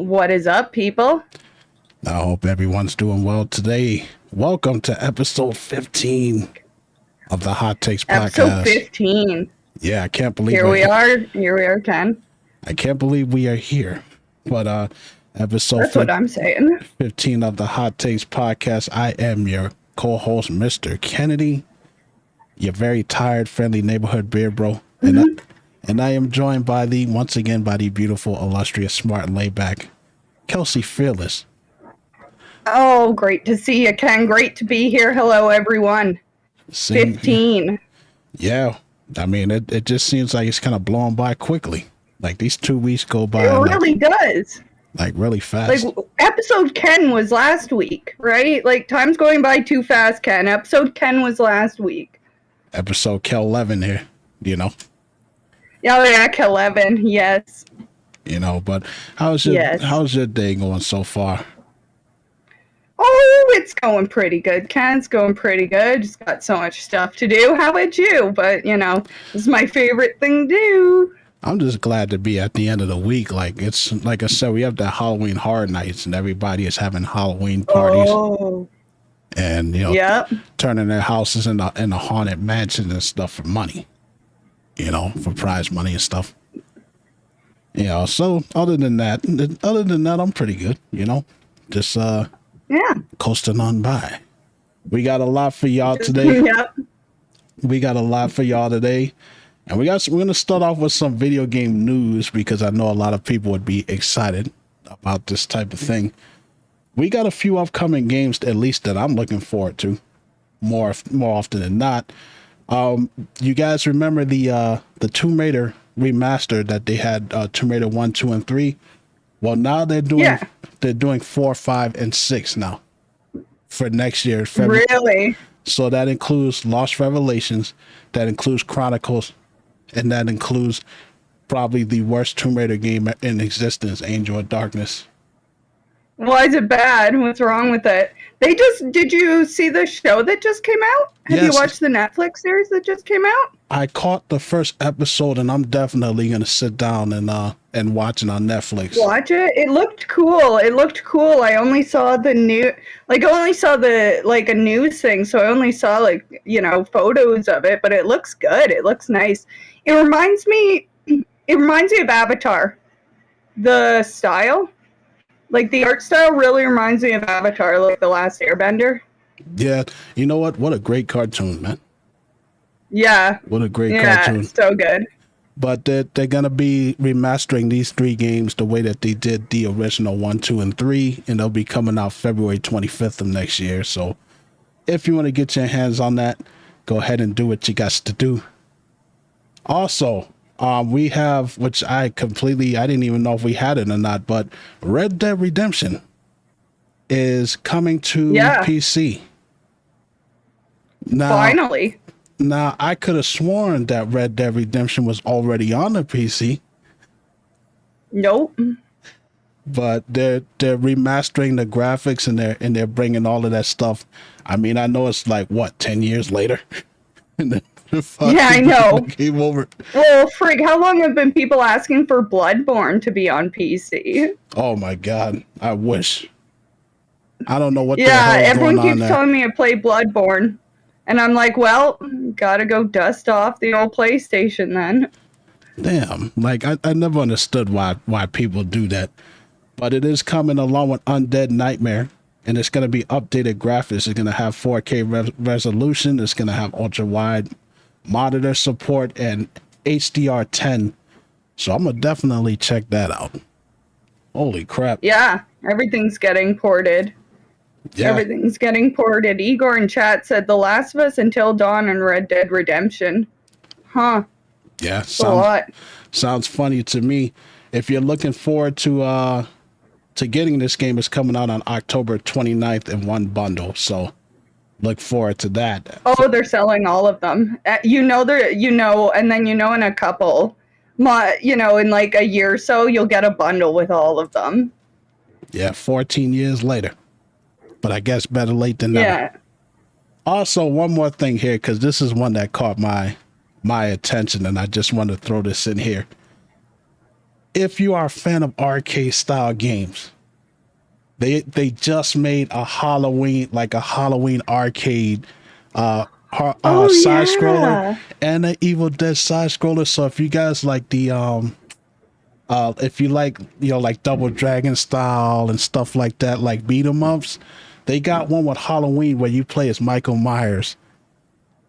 What is up, people? I hope everyone's doing well today. Welcome to episode 15 of the Hot Takes Episode podcast. 15. Yeah, I can't believe Here we are, 10. I can't believe we are here. But episode That's what I'm saying. 15 of the Hot Takes podcast. I am your co-host, Mr. Kennedy, your very tired, friendly neighborhood beer bro. And I am joined by once again by the beautiful, illustrious, smart, and laid back Kelsey Fearless. Oh, great to see you, Ken. Great to be here. Hello, everyone. 15. Yeah. I mean, it just seems like it's kind of blowing by quickly. Like these 2 weeks go by. It really does. Like really fast. Like episode 10 was last week, right? Like time's going by too fast, Ken. Episode 10 was last week. Episode Kel 11 here, you know. Oh yeah, 11, yes. You know, but how's your day going so far? Oh, it's going pretty good, Ken. It's going pretty good. Just got so much stuff to do. How about you? But, you know, this is my favorite thing to do. I'm just glad to be at the end of the week. Like, it's like I said, we have the Halloween Horror Nights, and everybody is having Halloween parties. Oh. And, you know, yep. Turning their houses into haunted mansions and stuff for money. You know, for prize money and stuff. You know, so other than that, I'm pretty good, you know. Just coasting on by. We got a lot for y'all today. Yep. We got a lot for y'all today. And we're gonna start off with some video game news because I know a lot of people would be excited about this type of thing. We got a few upcoming games, at least that I'm looking forward to, more often than not. You guys remember the Tomb Raider remaster that they had, Tomb Raider 1, 2, and 3? Well, now they're doing 4, 5, and 6 now for next year. February. Really? So that includes Lost Revelations, that includes Chronicles, and that includes probably the worst Tomb Raider game in existence, Angel of Darkness. Why is it bad? What's wrong with it? Did you see the show that just came out? Have you watched the Netflix series that just came out? I caught the first episode, and I'm definitely going to sit down and watch it on Netflix. Watch it. It looked cool. I only saw the a news thing, so I only saw photos of it, but it looks good. It looks nice. It reminds me of Avatar. The style. Like, the art style really reminds me of Avatar, like The Last Airbender. Yeah, you know what? What a great cartoon, man. Yeah. What a great cartoon. Yeah, so good. But they're going to be remastering these 3 games the way that they did the original 1, 2, and 3, and they'll be coming out February 25th of next year. So if you want to get your hands on that, go ahead and do what you got to do. Also, we have, which I didn't even know if we had it or not, but Red Dead Redemption is coming to PC. Now, finally. Now, I could have sworn that Red Dead Redemption was already on the PC. Nope. But they're remastering the graphics and they're bringing all of that stuff. I mean, I know it's like, what, 10 years later? Yeah, I know. Came over. Well, frig, how long have been people asking for Bloodborne to be on PC? Oh my God, I wish. I don't know what the hell is everyone going on keeps there. telling me to play Bloodborne. And I'm like, well, gotta go dust off the old PlayStation then. Damn, like I never understood why people do that. But it is coming along with Undead Nightmare. And it's going to be updated graphics. It's going to have 4K resolution. It's going to have ultra-wide monitor support and HDR10. So I'm going to definitely check that out. Holy crap. Yeah, everything's getting ported. Yeah. Everything's getting ported. Igor in chat said The Last of Us, Until Dawn, and Red Dead Redemption. Huh. Yeah, sounds funny to me. If you're looking forward to getting this game, is coming out on October 29th in one bundle. So look forward to that. Oh, they're selling all of them. And then in a couple, in like a year or so, you'll get a bundle with all of them. Yeah, 14 years later. But I guess better late than never. Yeah. Also, one more thing here, because this is one that caught my attention, and I just want to throw this in here. if you are a fan of arcade style games, they just made a Halloween arcade Oh side scroller yeah. and an Evil Dead side scroller. So if you guys like the if you like, like Double Dragon style and stuff like that, like beat 'em ups, they got one with Halloween where you play as Michael Myers,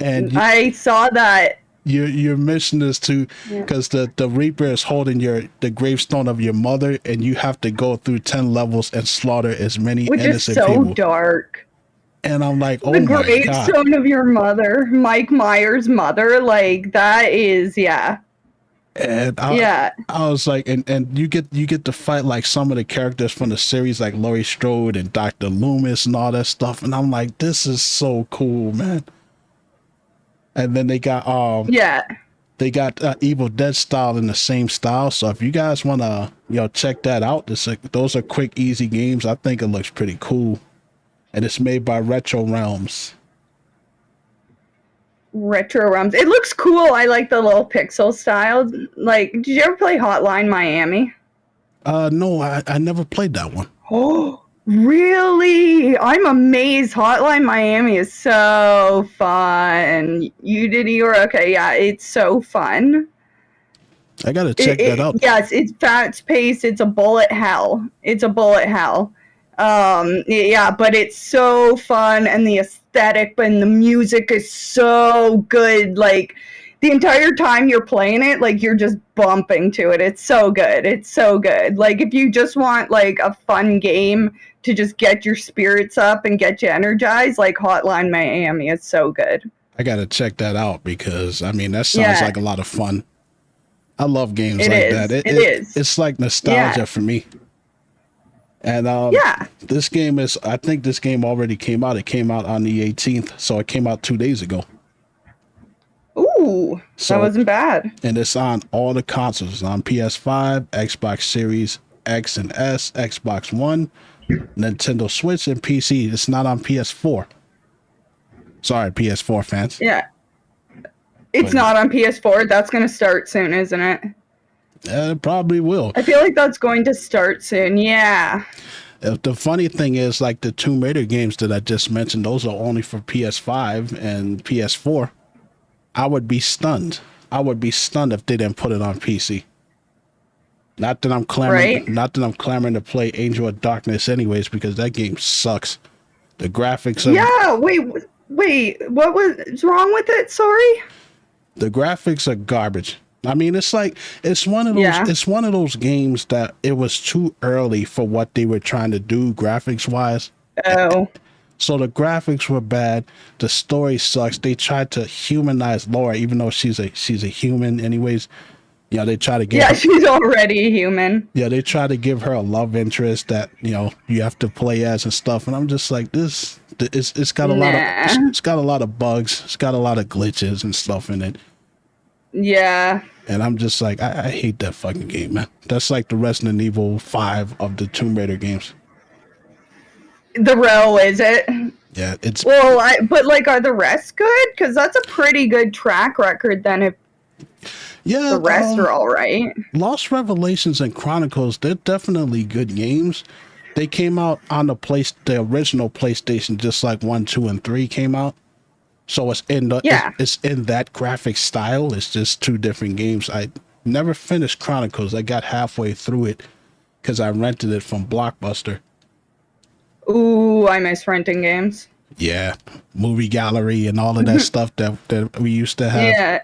and I saw that. your mission is to, Yeah. because the Reaper is holding the gravestone of your mother, and you have to go through 10 levels and slaughter as many Which is innocent so people. dark. And I'm like, The oh my god. gravestone of your mother, Mike Myers' mother, like that is, yeah. And Yeah. I was like, and you get to fight like some of the characters from the series, like Laurie Strode and Dr. Loomis and all that stuff. And I'm like, this is so cool, man. And then they got Yeah. Evil Dead style in the same style. So if you guys want to, check that out, those are quick, easy games. I think it looks pretty cool, and it's made by Retro Realms. Retro Realms. It looks cool. I like the little pixel style. Like, did you ever play Hotline Miami? No, I never played that one. Oh, really? I'm amazed. Hotline Miami is so fun. You were okay. Yeah, it's so fun. I gotta check that out. Yes, it's fast paced. It's a bullet hell. It's a bullet hell. Yeah, but it's so fun, and the aesthetic and the music is so good. Like the entire time you're playing it, like you're just bumping to it. It's so good. It's so good. Like if you just want like a fun game to just get your spirits up and get you energized, like Hotline Miami is so good. I gotta check that out because I mean that sounds like a lot of fun. I love games like that. It is. It's like nostalgia for me. And this game is, I think this game already came out. It came out on the 18th, so it came out 2 days ago. Ooh, so, that wasn't bad. And it's on all the consoles. It's on PS5, Xbox Series X and S, Xbox One, Nintendo Switch, and PC. It's not on PS4. Sorry, PS4 fans. Yeah. It's not on PS4. That's going to start soon, isn't it? It probably will. I feel like that's going to start soon. Yeah. The funny thing is, like the Tomb Raider games that I just mentioned, those are only for PS5 and PS4. I would be stunned. I would be stunned if they didn't put it on PC. Not that I'm clamoring. Right? Not that I'm clamoring to play Angel of Darkness, anyways, because that game sucks. The graphics. Yeah. Wait. What was wrong with it? Sorry. The graphics are garbage. I mean, it's one of those. Yeah. It's one of those games that it was too early for what they were trying to do graphics wise. Oh. So the graphics were bad. The story sucks. They tried to humanize Laura, even though she's a human, anyways. They try to give. Yeah, she's already human. Yeah, they try to give her a love interest that you have to play as and stuff. And I'm just like, this. It's got a lot of. It's got a lot of bugs. It's got a lot of glitches and stuff in it. Yeah. And I'm just like, I hate that fucking game, man. That's like the Resident Evil 5 of the Tomb Raider games. The row, is it? Yeah, it's... Well, but, like, are the rest good? Because that's a pretty good track record, then, if the rest are all right. Lost Revelations and Chronicles, they're definitely good games. They came out on the original PlayStation, just like 1, 2, and 3 came out. So it's in it's in that graphic style. It's just two different games. I never finished Chronicles. I got halfway through it because I rented it from Blockbuster. Ooh, I miss renting games. Yeah, movie gallery and all of that stuff that we used to have. Yeah.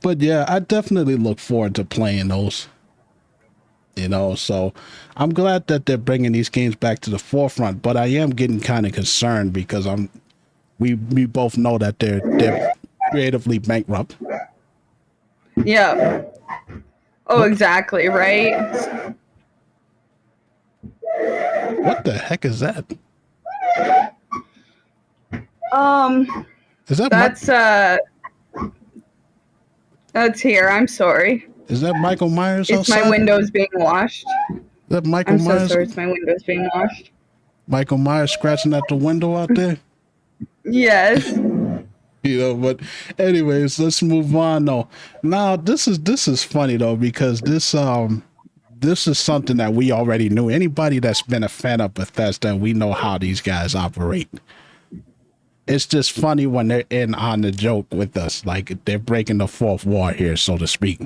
But yeah, I definitely look forward to playing those. So I'm glad that they're bringing these games back to the forefront. But I am getting kind of concerned because we both know that they're creatively bankrupt. Yeah. Oh, exactly, right? What the heck is that? Is that that's here. I'm sorry. Is that Michael Myers outside? It's my windows being washed. Is that Michael Myers? I'm so sorry. It's my windows being washed. Michael Myers scratching at the window out there? Yes. But anyways, let's move on though. Now this is funny though, because this this is something that we already knew. Anybody that's been a fan of Bethesda, we know how these guys operate. It's just funny when they're in on the joke with us, like they're breaking the fourth wall here, so to speak.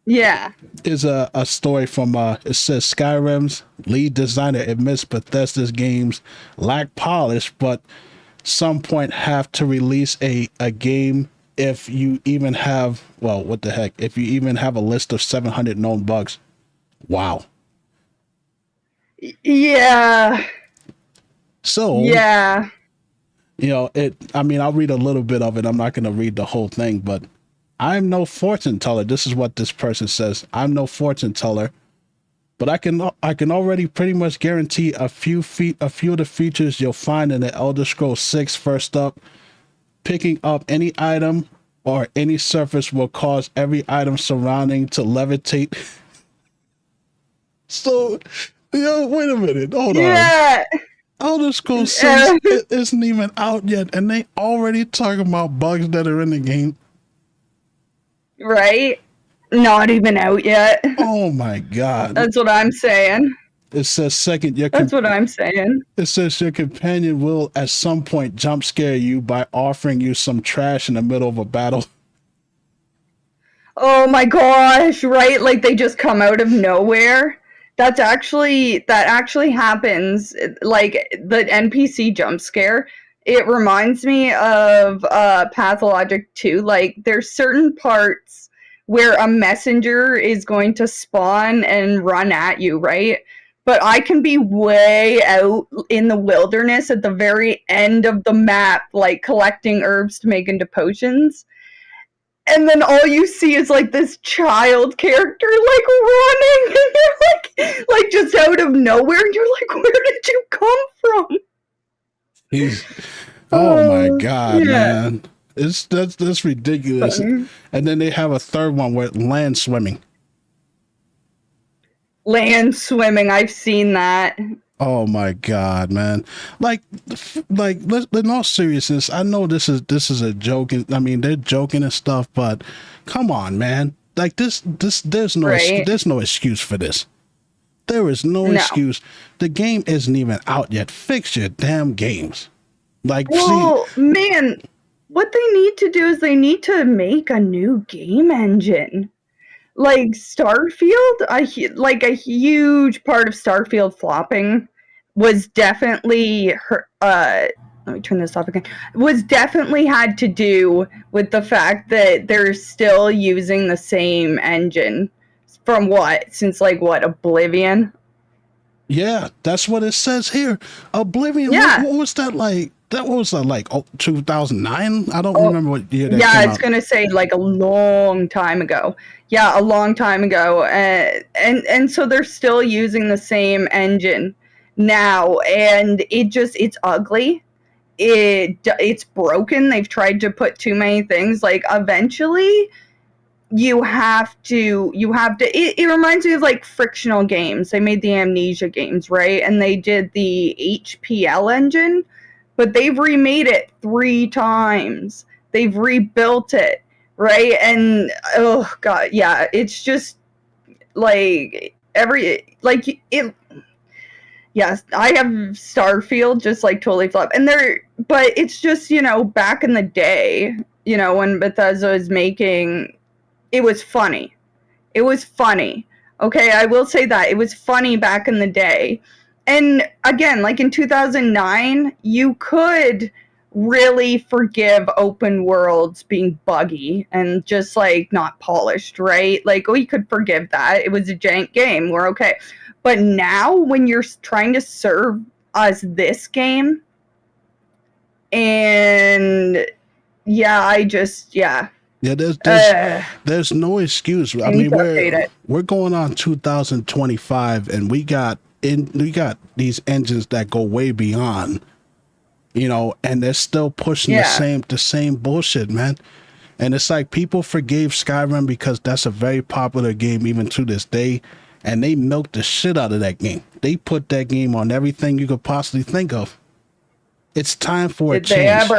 Yeah. Is a story from it says Skyrim's lead designer admits Bethesda's games lack polish, but some point have to release a game if you even have, well, what the heck, if you even have a list of 700 known bugs. Wow. Yeah. So yeah, you know, I mean, I'll read a little bit of it. I'm not going to read the whole thing, but I'm no fortune teller. This is what this person says. I'm no fortune teller, but I can already pretty much guarantee a few of the features you'll find in the Elder Scrolls 6. First up, picking up any item or any surface will cause every item surrounding to levitate. So, wait a minute. Hold on. Elder Scrolls 6 isn't even out yet, and they already talking about bugs that are in the game. Right? Not even out yet. Oh my God. That's what I'm saying. It says second, That's what I'm saying. It says your companion will at some point jump scare you by offering you some trash in the middle of a battle. Oh my gosh, right? Like they just come out of nowhere. That actually happens. Like the NPC jump scare, it reminds me of Pathologic 2. Like there's certain parts where a messenger is going to spawn and run at you, right? But I can be way out in the wilderness at the very end of the map, like collecting herbs to make into potions. And then all you see is like this child character like running, and they're like just out of nowhere, and you're like, where did you come from? Oh my God, man. That's ridiculous. Funny. And then they have a third one with land swimming. Land swimming, I've seen that. Oh my God, man. Like in all seriousness, I know this is a joke. I mean, they're joking and stuff, but come on, man. Like there's no excuse for this. There is no excuse. The game isn't even out yet. Fix your damn games. Like, man, what they need to do is they need to make a new game engine. Like Starfield, like a huge part of Starfield flopping was definitely let me turn this off again. Was definitely had to do with the fact that they're still using the same engine from since Oblivion. Yeah, that's what it says here. Oblivion. Yeah. What was that like? That was like 2009. I don't remember what year that came out. Yeah, it's gonna say like a long time ago. Yeah, a long time ago, and so they're still using the same engine now, and it's ugly. It's broken. They've tried to put too many things. Like eventually, you have to. It reminds me of like frictional games. They made the Amnesia games, right? And they did the HPL engine. But they've remade it 3 times. They've rebuilt it, right? And oh God, yeah, it's just like yes, I have Starfield just like totally flopped. But it's just, back in the day, when Bethesda was making, it was funny. It was funny. Okay, I will say that. It was funny back in the day. And again, like in 2009, you could really forgive open worlds being buggy and just like not polished, right? Like, we could forgive that. It was a jank game. We're okay. But now when you're trying to serve us this game, and yeah, there's no excuse. I mean, we're going on 2025, and we got these engines that go way beyond, and they're still pushing the same bullshit, man. And it's like people forgave Skyrim because that's a very popular game even to this day, and they milked the shit out of that game. They put that game on everything you could possibly think of. It's time for a change.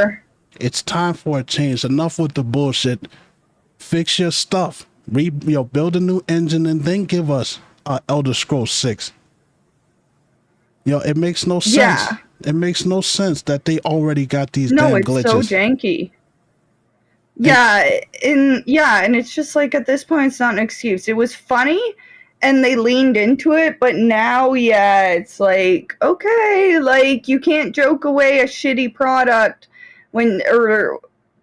It's time for a change. Enough with the bullshit. Fix your stuff. build a new engine and then give us Elder Scrolls 6. It makes no sense. Yeah. It makes no sense that they already got these No, damn it's glitches. so janky. Yeah, and it's just like at this point it's not an excuse. It was funny and they leaned into it, but now it's like, okay, like you can't joke away a shitty product when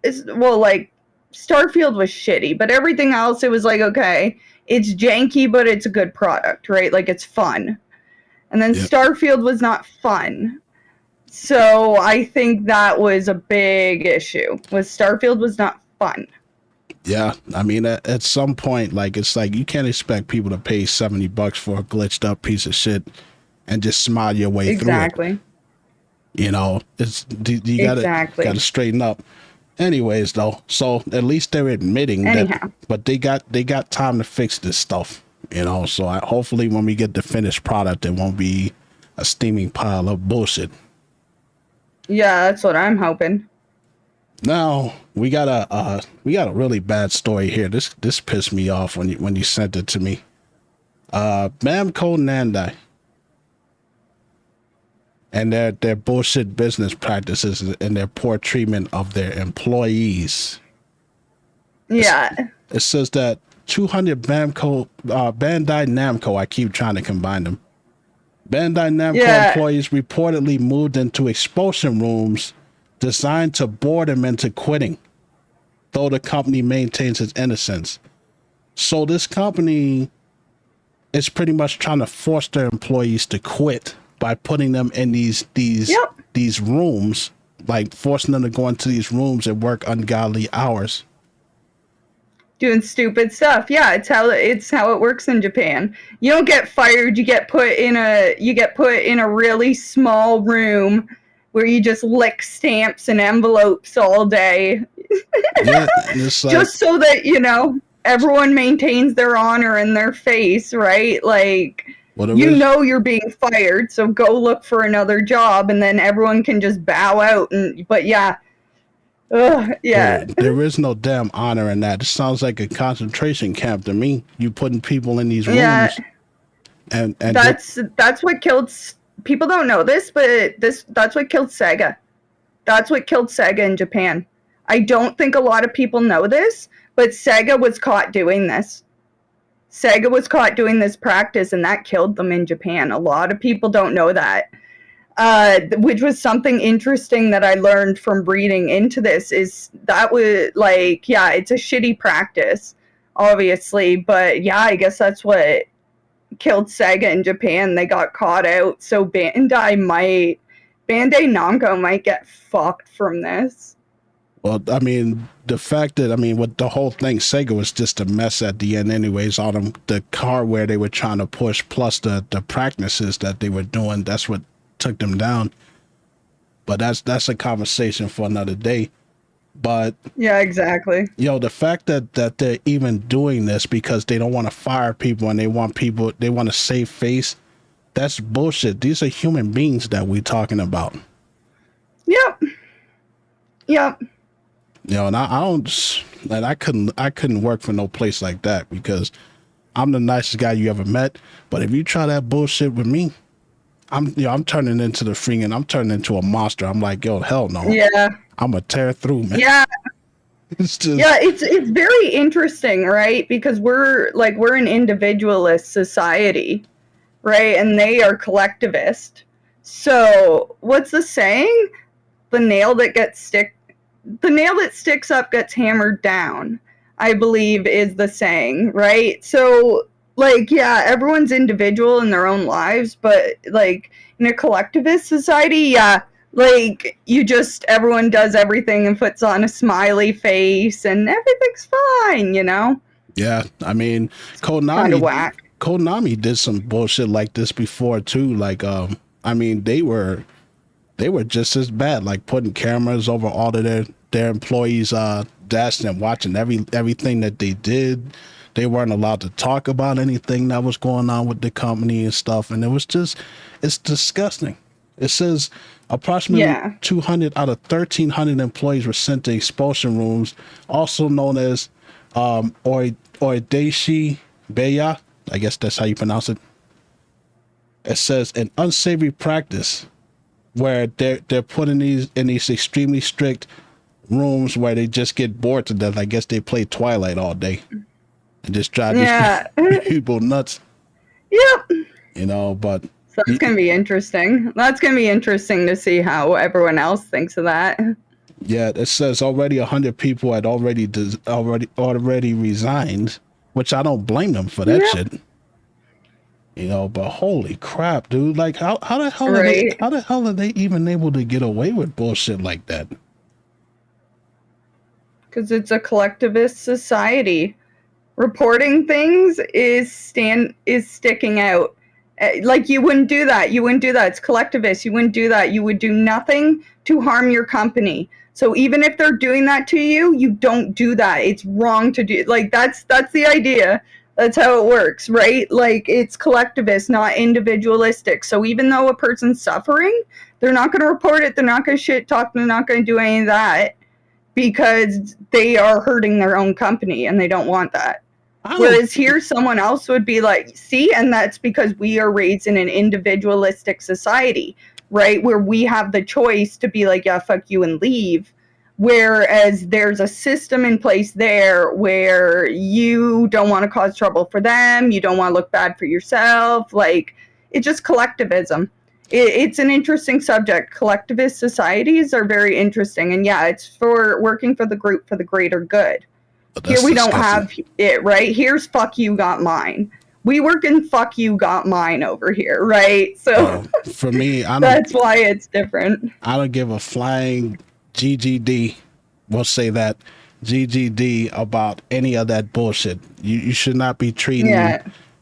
like Starfield was shitty, but everything else it was like, okay, it's janky but it's a good product, right? Like it's fun. And then Yep. Starfield was not fun. So I think that was a big issue. Starfield was not fun. Yeah, I mean, at some point, like it's like you can't expect people to pay $70 for a glitched up piece of shit and just smile your way Exactly. through it. You gotta straighten up. Anyways, though, so at least they're admitting that, but they got time to fix this stuff. So hopefully when we get the finished product, it won't be a steaming pile of bullshit. Yeah, that's what I'm hoping. Now we got a really bad story here. This pissed me off when you sent it to me. Namco Bandai and their bullshit business practices and their poor treatment of their employees. Yeah. It says that 200 Bandai Namco. I keep trying to combine them. Bandai Namco employees reportedly moved into expulsion rooms designed to bore them into quitting, though the company maintains its innocence. So this company is pretty much trying to force their employees to quit by putting them in these rooms, like forcing them to go into these rooms and work ungodly hours. Doing stupid stuff. Yeah, it's how it works in Japan. You don't get fired, you get put in a really small room where you just lick stamps and envelopes all day. Yeah, it's like, just so that, everyone maintains their honor in their face, right? Like, you're being fired, so go look for another job, and then everyone can just bow out. But yeah. Yeah. There is no damn honor in that. It sounds like a concentration camp to me. You putting people in these rooms. Yeah. And that's what killed. People don't know this, but that's what killed Sega. That's what killed Sega in Japan. I don't think a lot of people know this, but Sega was caught doing this. Sega was caught doing this practice, and that killed them in Japan. A lot of people don't know that. Which was something interesting that I learned from reading into this, is that was like, yeah, it's a shitty practice, obviously, but yeah, I guess that's what killed Sega in Japan. They got caught out, so Bandai Namco might get fucked from this. Well, I mean, the fact that, with the whole thing, Sega was just a mess at the end anyways. All the hardware they were trying to push, plus the practices that they were doing, that's what took them down. But that's a conversation for another day. But yeah, exactly. The fact that they're even doing this because they don't want to fire people and they want to save face, that's bullshit. These are human beings that we're talking about. Yep. And I couldn't work for no place like that, because I'm the nicest guy you ever met. But if you try that bullshit with me, I'm turning into I'm turning into a monster. I'm like, hell no. Yeah. I'm gonna tear through, man. Yeah. It's very interesting, right? Because we're an individualist society, right? And they are collectivist. So what's the saying? The nail that sticks up gets hammered down, I believe is the saying, right? So everyone's individual in their own lives, but in a collectivist society, everyone does everything and puts on a smiley face and everything's fine, Yeah, Konami did some bullshit like this before too. They were just as bad, like putting cameras over all of their employees' desks and watching everything that they did. They weren't allowed to talk about anything that was going on with the company and stuff. And it's disgusting. It says approximately 200 out of 1,300 employees were sent to expulsion rooms, also known as Oideshi Beya, I guess that's how you pronounce it. It says an unsavory practice where they're put in these extremely strict rooms where they just get bored to death. I guess they play Twilight all day and just drive these Yeah. people nuts. Yep. You know, but So that's going to be interesting. That's going to be interesting to see how everyone else thinks of that. yeah, it says already 100 people had already resigned, which I don't blame them for that shit. You know, but holy crap, dude! Like, how the hell are they? Right. How the hell are they even able to get away with bullshit like that? Because it's a collectivist society. Reporting things is sticking out. Like, you wouldn't do that. You wouldn't do that. It's collectivist. You wouldn't do that. You would do nothing to harm your company. So even if they're doing that to you, you don't do that. It's wrong to do. Like, that's the idea. That's how it works, right? Like, it's collectivist, not individualistic. So even though a person's suffering, they're not going to report it. They're not going to shit talk. They're not going to do any of that because they are hurting their own company and they don't want that. Whereas here, someone else would be like, see, and that's because we are raised in an individualistic society, right? Where we have the choice to be like, yeah, fuck you and leave. Whereas there's a system in place there where you don't want to cause trouble for them. You don't want to look bad for yourself. Like, it's just collectivism. It's an interesting subject. Collectivist societies are very interesting. And yeah, it's for working for the group for the greater good. Here we don't have it, right? Here's fuck you, got mine. We work in fuck you, got mine over here, right? So for me, that's why it's different. I don't give a flying GGD. We'll say that GGD about any of that bullshit. You should not be treating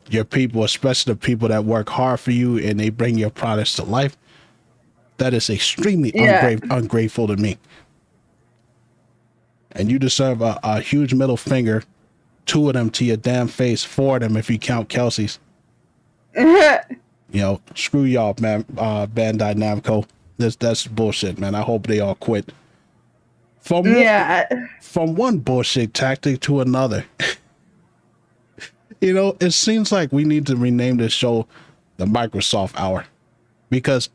your people, especially the people that work hard for you and they bring your products to life. That is extremely ungrateful to me. And you deserve a huge middle finger, 2 of them to your damn face, 4 of them if you count Kelsey's. You know, screw y'all, man. Bandai Namco. That's bullshit, man. I hope they all quit. From one bullshit tactic to another. You know, it seems like we need to rename this show the Microsoft Hour, because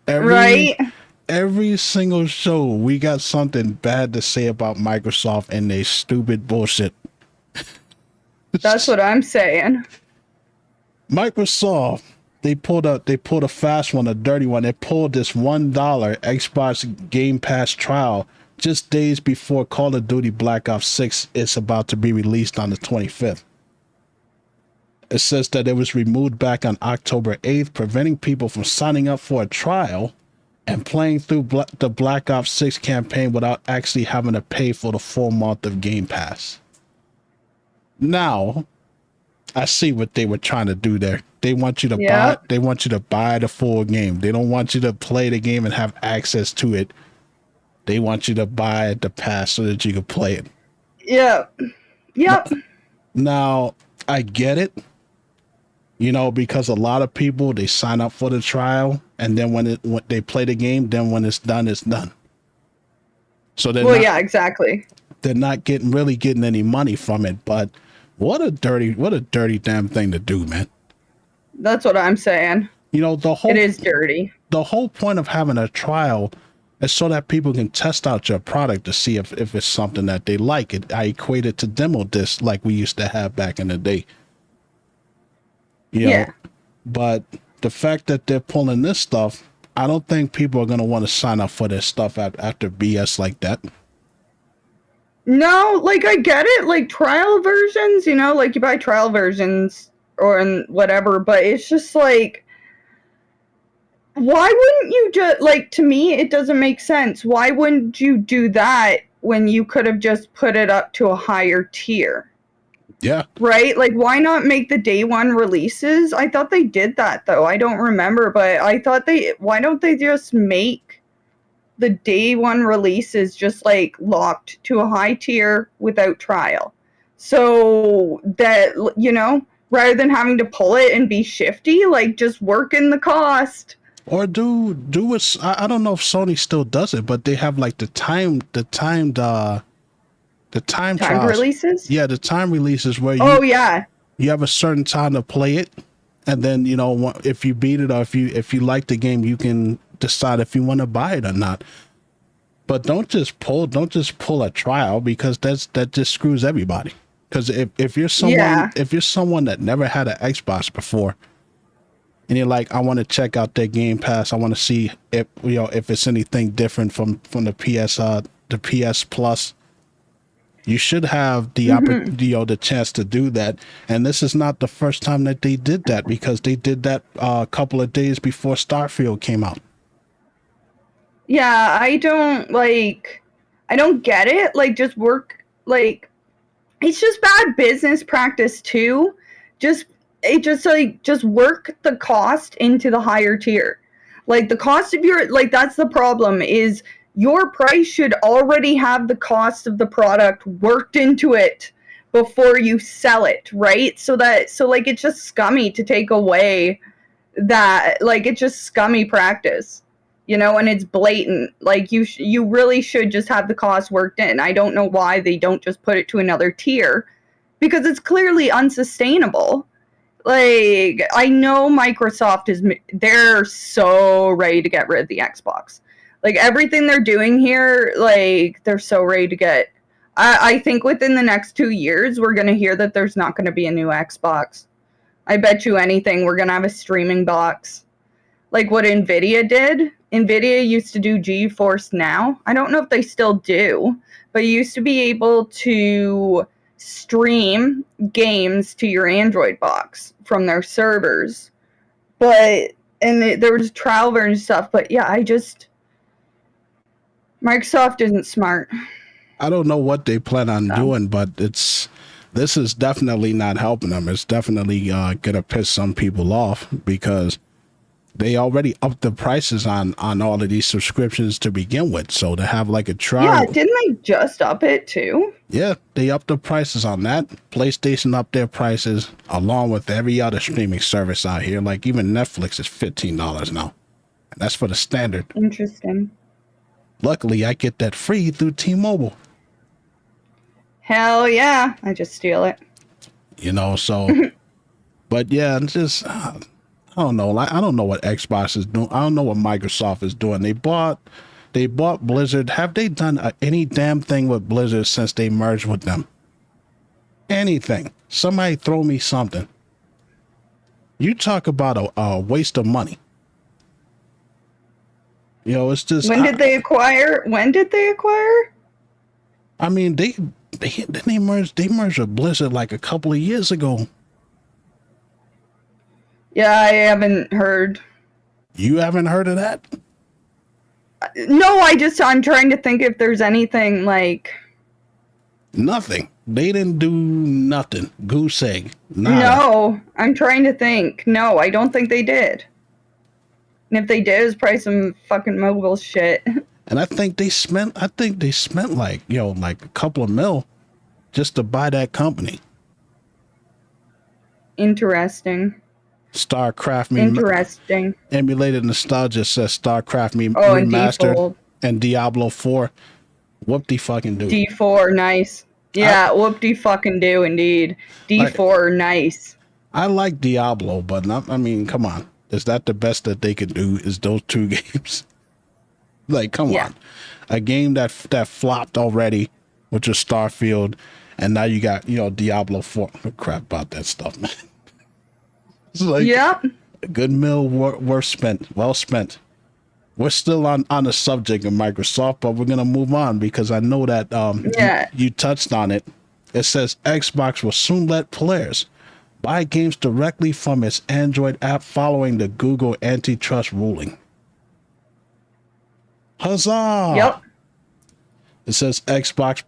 every single show we got something bad to say about Microsoft and they stupid bullshit. That's what I'm saying. Microsoft, they pulled a fast one, a dirty one. They pulled this $1 Xbox Game Pass trial just days before Call of Duty Black Ops 6 is about to be released on the 25th. It says that it was removed back on October 8th, preventing people from signing up for a trial and playing through the Black Ops 6 campaign without actually having to pay for the full month of Game Pass. Now, I see what they were trying to do there. They want you to buy. They want you to buy the full game. They don't want you to play the game and have access to it. They want you to buy the pass so that you can play it. Yep. Now, I get it. You know, because a lot of people, they sign up for the trial, and then when they play the game, then when it's done, it's done. So exactly. They're not really getting any money from it. But what a dirty damn thing to do, man. That's what I'm saying. You know, it is dirty. The whole point of having a trial is so that people can test out your product to see if it's something that they like. I equate it to demo discs like we used to have back in the day. You know, but the fact that they're pulling this stuff, I don't think people are going to want to sign up for this stuff after BS like that. No, like, I get it. Like, trial versions, you know, like, you buy trial versions or whatever, but it's just like, why wouldn't you just, like, to me, it doesn't make sense. Why wouldn't you do that when you could have just put it up to a higher tier? Yeah. Right? Like, why not make the day one releases? I thought they did that, though. I don't remember, but I thought why don't they just make the day one releases just, like, locked to a high tier without trial? So that, you know, rather than having to pull it and be shifty, like, just work in the cost. Or do it. I don't know if Sony still does it, but they have, like, the timed The time Timed trials. releases? Yeah, the time releases where Oh, yeah. you have a certain time to play it, and then if you beat it or if you like the game, you can decide if you want to buy it or not. But don't just pull a trial, because that just screws everybody. Because if you're someone that never had an Xbox before, and you're like, I want to check out their Game Pass, I want to see if it's anything different from the PS Plus. You should have the the chance to do that. And this is not the first time that they did that, because they did that a couple of days before Starfield came out. Yeah, I don't get it. Like, just work, like, it's just bad business practice too. Just work the cost into the higher tier. Like, the cost of your, like, that's the problem, is your price should already have the cost of the product worked into it before you sell it, right? So like, it's just scummy to take away that, like, it's just scummy practice. And it's blatant. Like, you really should just have the cost worked in. I don't know why they don't just put it to another tier, because it's clearly unsustainable. Like, I know Microsoft they're so ready to get rid of the Xbox. Like, everything they're doing here, like, they're so ready to get. I think within the next 2 years, we're going to hear that there's not going to be a new Xbox. I bet you anything we're going to have a streaming box. Like what NVIDIA did. NVIDIA used to do GeForce Now. I don't know if they still do, but you used to be able to stream games to your Android box from their servers. There was trial version stuff, but yeah, Microsoft isn't smart. I don't know what they plan on doing, but this is definitely not helping them. It's definitely gonna piss some people off, because they already upped the prices on all of these subscriptions to begin with. So to have like a trial. Yeah, didn't they just up it too? Yeah, they upped the prices on that. PlayStation upped their prices along with every other streaming service out here. Like even Netflix is $15 now. And that's for the standard. Interesting. Luckily, I get that free through T-Mobile. Hell yeah. I just steal it. So, but yeah, just, I don't know. I don't know what Xbox is doing. I don't know what Microsoft is doing. They bought Blizzard. Have they done any damn thing with Blizzard since they merged with them? Anything? Somebody throw me something. You talk about a waste of money. It's just. When did they acquire? I mean, they merged with Blizzard like a couple of years ago. Yeah, I haven't heard. You haven't heard of that? No, I'm trying to think if there's anything like. Nothing. They didn't do nothing. Goose egg. Nada. No, I'm trying to think. No, I don't think they did. And if they did, it was probably some fucking mobile shit. And I think they spent like, like a couple of mil just to buy that company. Interesting. StarCraft Interesting. Emulated nostalgia says StarCraft Remastered and Diablo 4. Whoop-de-fucking do. D4, nice. Yeah, whoop-de-fucking do, indeed. D4, nice. I like Diablo, but I mean, come on. Is that the best that they could do, is those two games? Like, come on. A game that flopped already, which was Starfield, and now you got, Diablo 4. Crap about that stuff, man. It's like a good meal well spent. We're still on the subject of Microsoft, but we're going to move on, because I know that you touched on it. It says Xbox will soon let players buy games directly from its Android app following the Google antitrust ruling. Huzzah! Yep. It says Xbox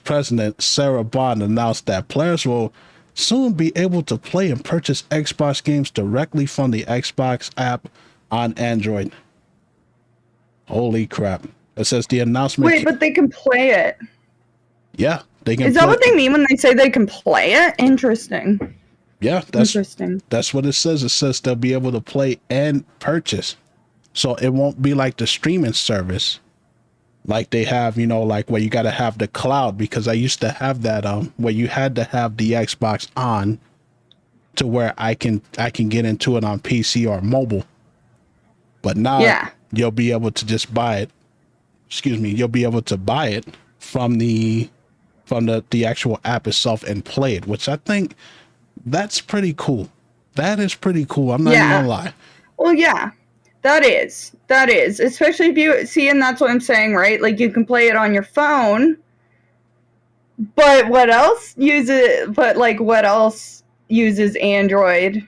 President Sarah Bond announced that players will soon be able to play and purchase Xbox games directly from the Xbox app on Android. Holy crap. It says the announcement... Wait, but they can play it. Yeah, they can. Is that what they mean when they say they can play it? Interesting. Yeah, that's interesting. That's what it says. It says they'll be able to play and purchase. So it won't be like the streaming service like they have, like where you got to have the cloud, because I used to have that where you had to have the Xbox on to where I can get into it on PC or mobile. But now Yeah. you'll be able to just buy it. Excuse me, you'll be able to buy it from the actual app itself and play it, which I think that's pretty cool. That is pretty cool. I'm not even Yeah. gonna lie. Well, yeah. That is. Especially if you see, and that's what I'm saying, right? Like you can play it on your phone, but what else uses Android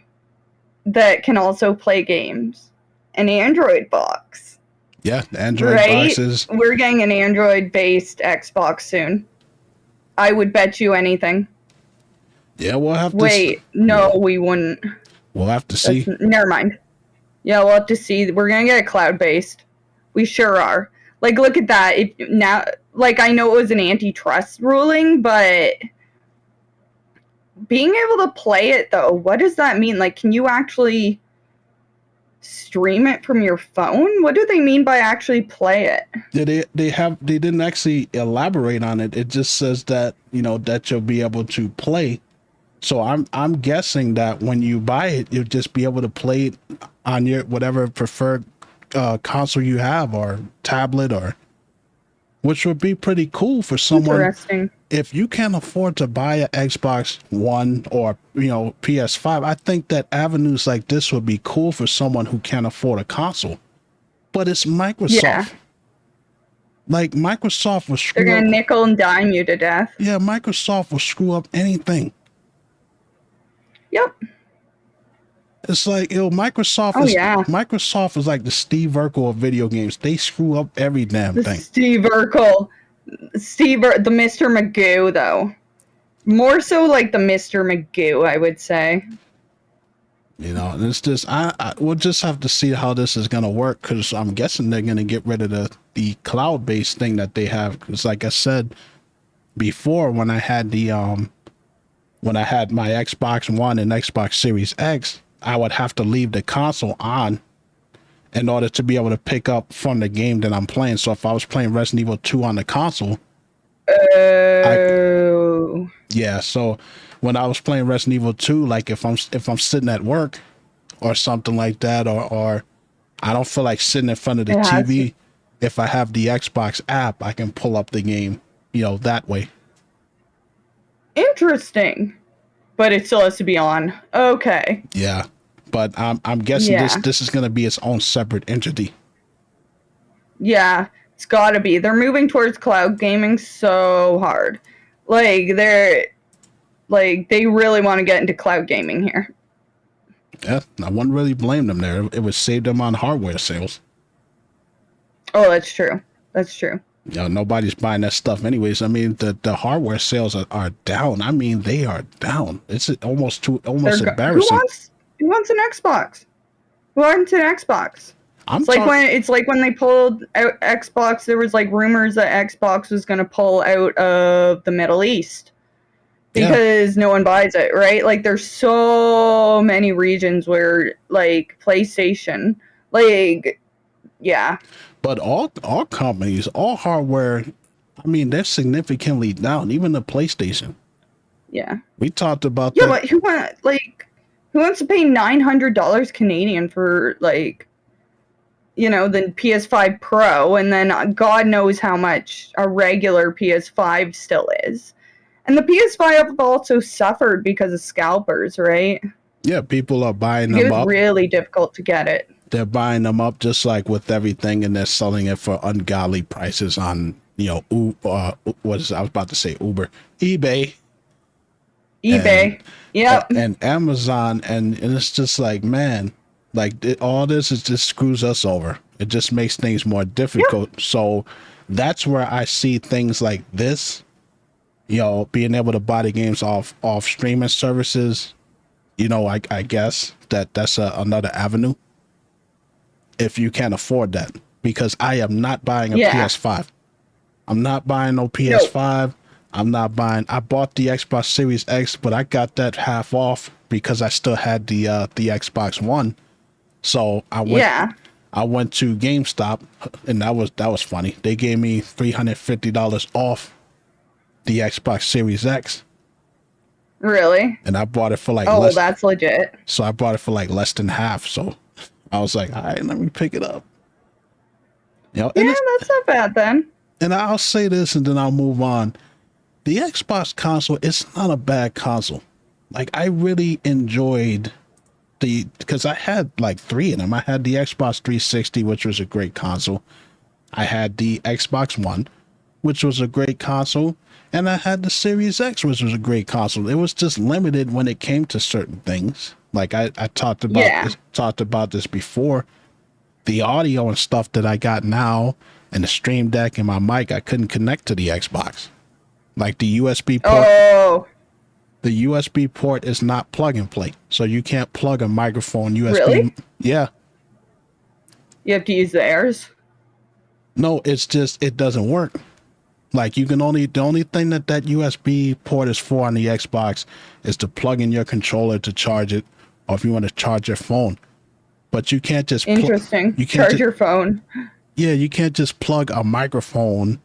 that can also play games? An Android box. Yeah, the Android Right? boxes. We're getting an Android based Xbox soon. I would bet you anything. Yeah, we'll have to. Wait, no, we wouldn't. We'll have to see. Never mind. Yeah, we'll have to see. We're gonna get cloud based. We sure are. Like, look at that. Now, like, I know it was an antitrust ruling, but being able to play it though, what does that mean? Like, can you actually stream it from your phone? What do they mean by actually play it? Yeah, they didn't actually elaborate on it. It just says that that you'll be able to play. So I'm guessing that when you buy it, you'll just be able to play it on your whatever preferred console you have, or tablet, or which would be pretty cool for someone. Interesting. If you can't afford to buy an Xbox One or PS5, I think that avenues like this would be cool for someone who can't afford a console. But it's Microsoft. Yeah. Like Microsoft will screw They're up. gonna nickel and dime you to death. Yeah, Microsoft will screw up anything. Yep. It's like, Microsoft Oh, is yeah. Microsoft is like the Steve Urkel of video games. They screw up every damn The thing. Steve Urkel. The Mr. Magoo, though. More so like the Mr. Magoo, I would say. And it's just we'll just have to see how this is gonna work, because I'm guessing they're gonna get rid of the cloud based thing that they have. Because like I said before, when I had my Xbox One and Xbox Series X, I would have to leave the console on in order to be able to pick up from the game that I'm playing. So if I was playing Resident Evil 2 on the console, Oh. yeah. So when I was playing Resident Evil 2, like if I'm sitting at work or something like that, or I don't feel like sitting in front of the TV, if I have the Xbox app, I can pull up the game, that way. Interesting. But it still has to be on. Okay. Yeah. But I'm guessing Yeah. this is going to be its own separate entity. Yeah, it's gotta be. They're moving towards cloud gaming so hard. Like, they really want to get into cloud gaming here. Yeah, I wouldn't really blame them there. It would save them on hardware sales. Oh, that's true. That's true. Nobody's buying that stuff anyways. I mean, the hardware sales are down. I mean, they are down. It's almost embarrassing. Who wants an Xbox? Who wants an Xbox? It's like when they pulled out Xbox, there was like rumors that Xbox was going to pull out of the Middle East because no one buys it, right? Like there's so many regions where like PlayStation, like, yeah. But all companies, all hardware, I mean, they're significantly down. Even the PlayStation. Yeah. We talked about that. Yeah, but who wants to pay $900 Canadian for like, the PS5 Pro, and then God knows how much a regular PS5 still is. And the PS5 have also suffered because of scalpers, right? Yeah, people are buying them up. It was really difficult to get it. They're buying them up just like with everything, and they're selling it for ungodly prices on, eBay. Yep. And Amazon, and it's just like, man, like all this just screws us over. It just makes things more difficult. Yep. So that's where I see things like this, being able to buy the games off streaming services. I guess that's another avenue if you can't afford that, because I am not buying a PS5. I'm not buying no PS5. Nope. I bought the Xbox Series X, but I got that half off because I still had the Xbox One. So I I went to GameStop, and that was funny. They gave me $350 off the Xbox Series X, Really? and I bought it for like Oh, well, less. that's legit. So I bought it for like less than half. So I was like, all right, let me pick it up. You know, Yeah, that's not bad then. and I'll say this, and then I'll move on. The Xbox console, it's not a bad console. Like, I really enjoyed because I had like three of them. I had the Xbox 360, which was a great console. I had the Xbox One, which was a great console, and I had the Series X, which was a great console. It was just limited when it came to certain things. Like I talked about this before. The audio and stuff that I got now, and the Stream Deck and my mic, I couldn't connect to the Xbox. Like the USB port. Oh, The USB port is not plug and play, so you can't plug a microphone USB. Really? Yeah. you have to use theirs? No, it's just it doesn't work. Like the only thing that USB port is for on the Xbox is to plug in your controller to charge it, or if you want to charge your phone. But you can't just Interesting. You can't Charge your phone. Yeah, you can't just plug a microphone,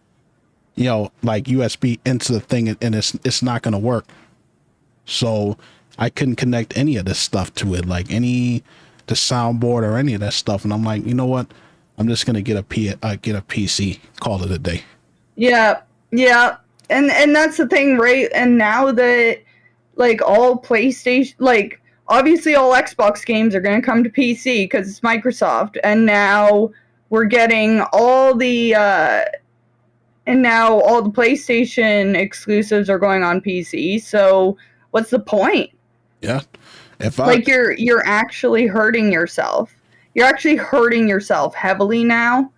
like USB into the thing, and it's not going to work. So I couldn't connect any of this stuff to it, like the soundboard or any of that stuff. And I'm like, you know what? I'm just gonna get a PC. Call it a day. Yeah, yeah, and that's the thing, right? And now that like all PlayStation, like obviously all Xbox games are going to come to PC because it's Microsoft, and now we're getting all the PlayStation exclusives are going on PC. So what's the point? Yeah, You're actually hurting yourself. You're actually hurting yourself heavily now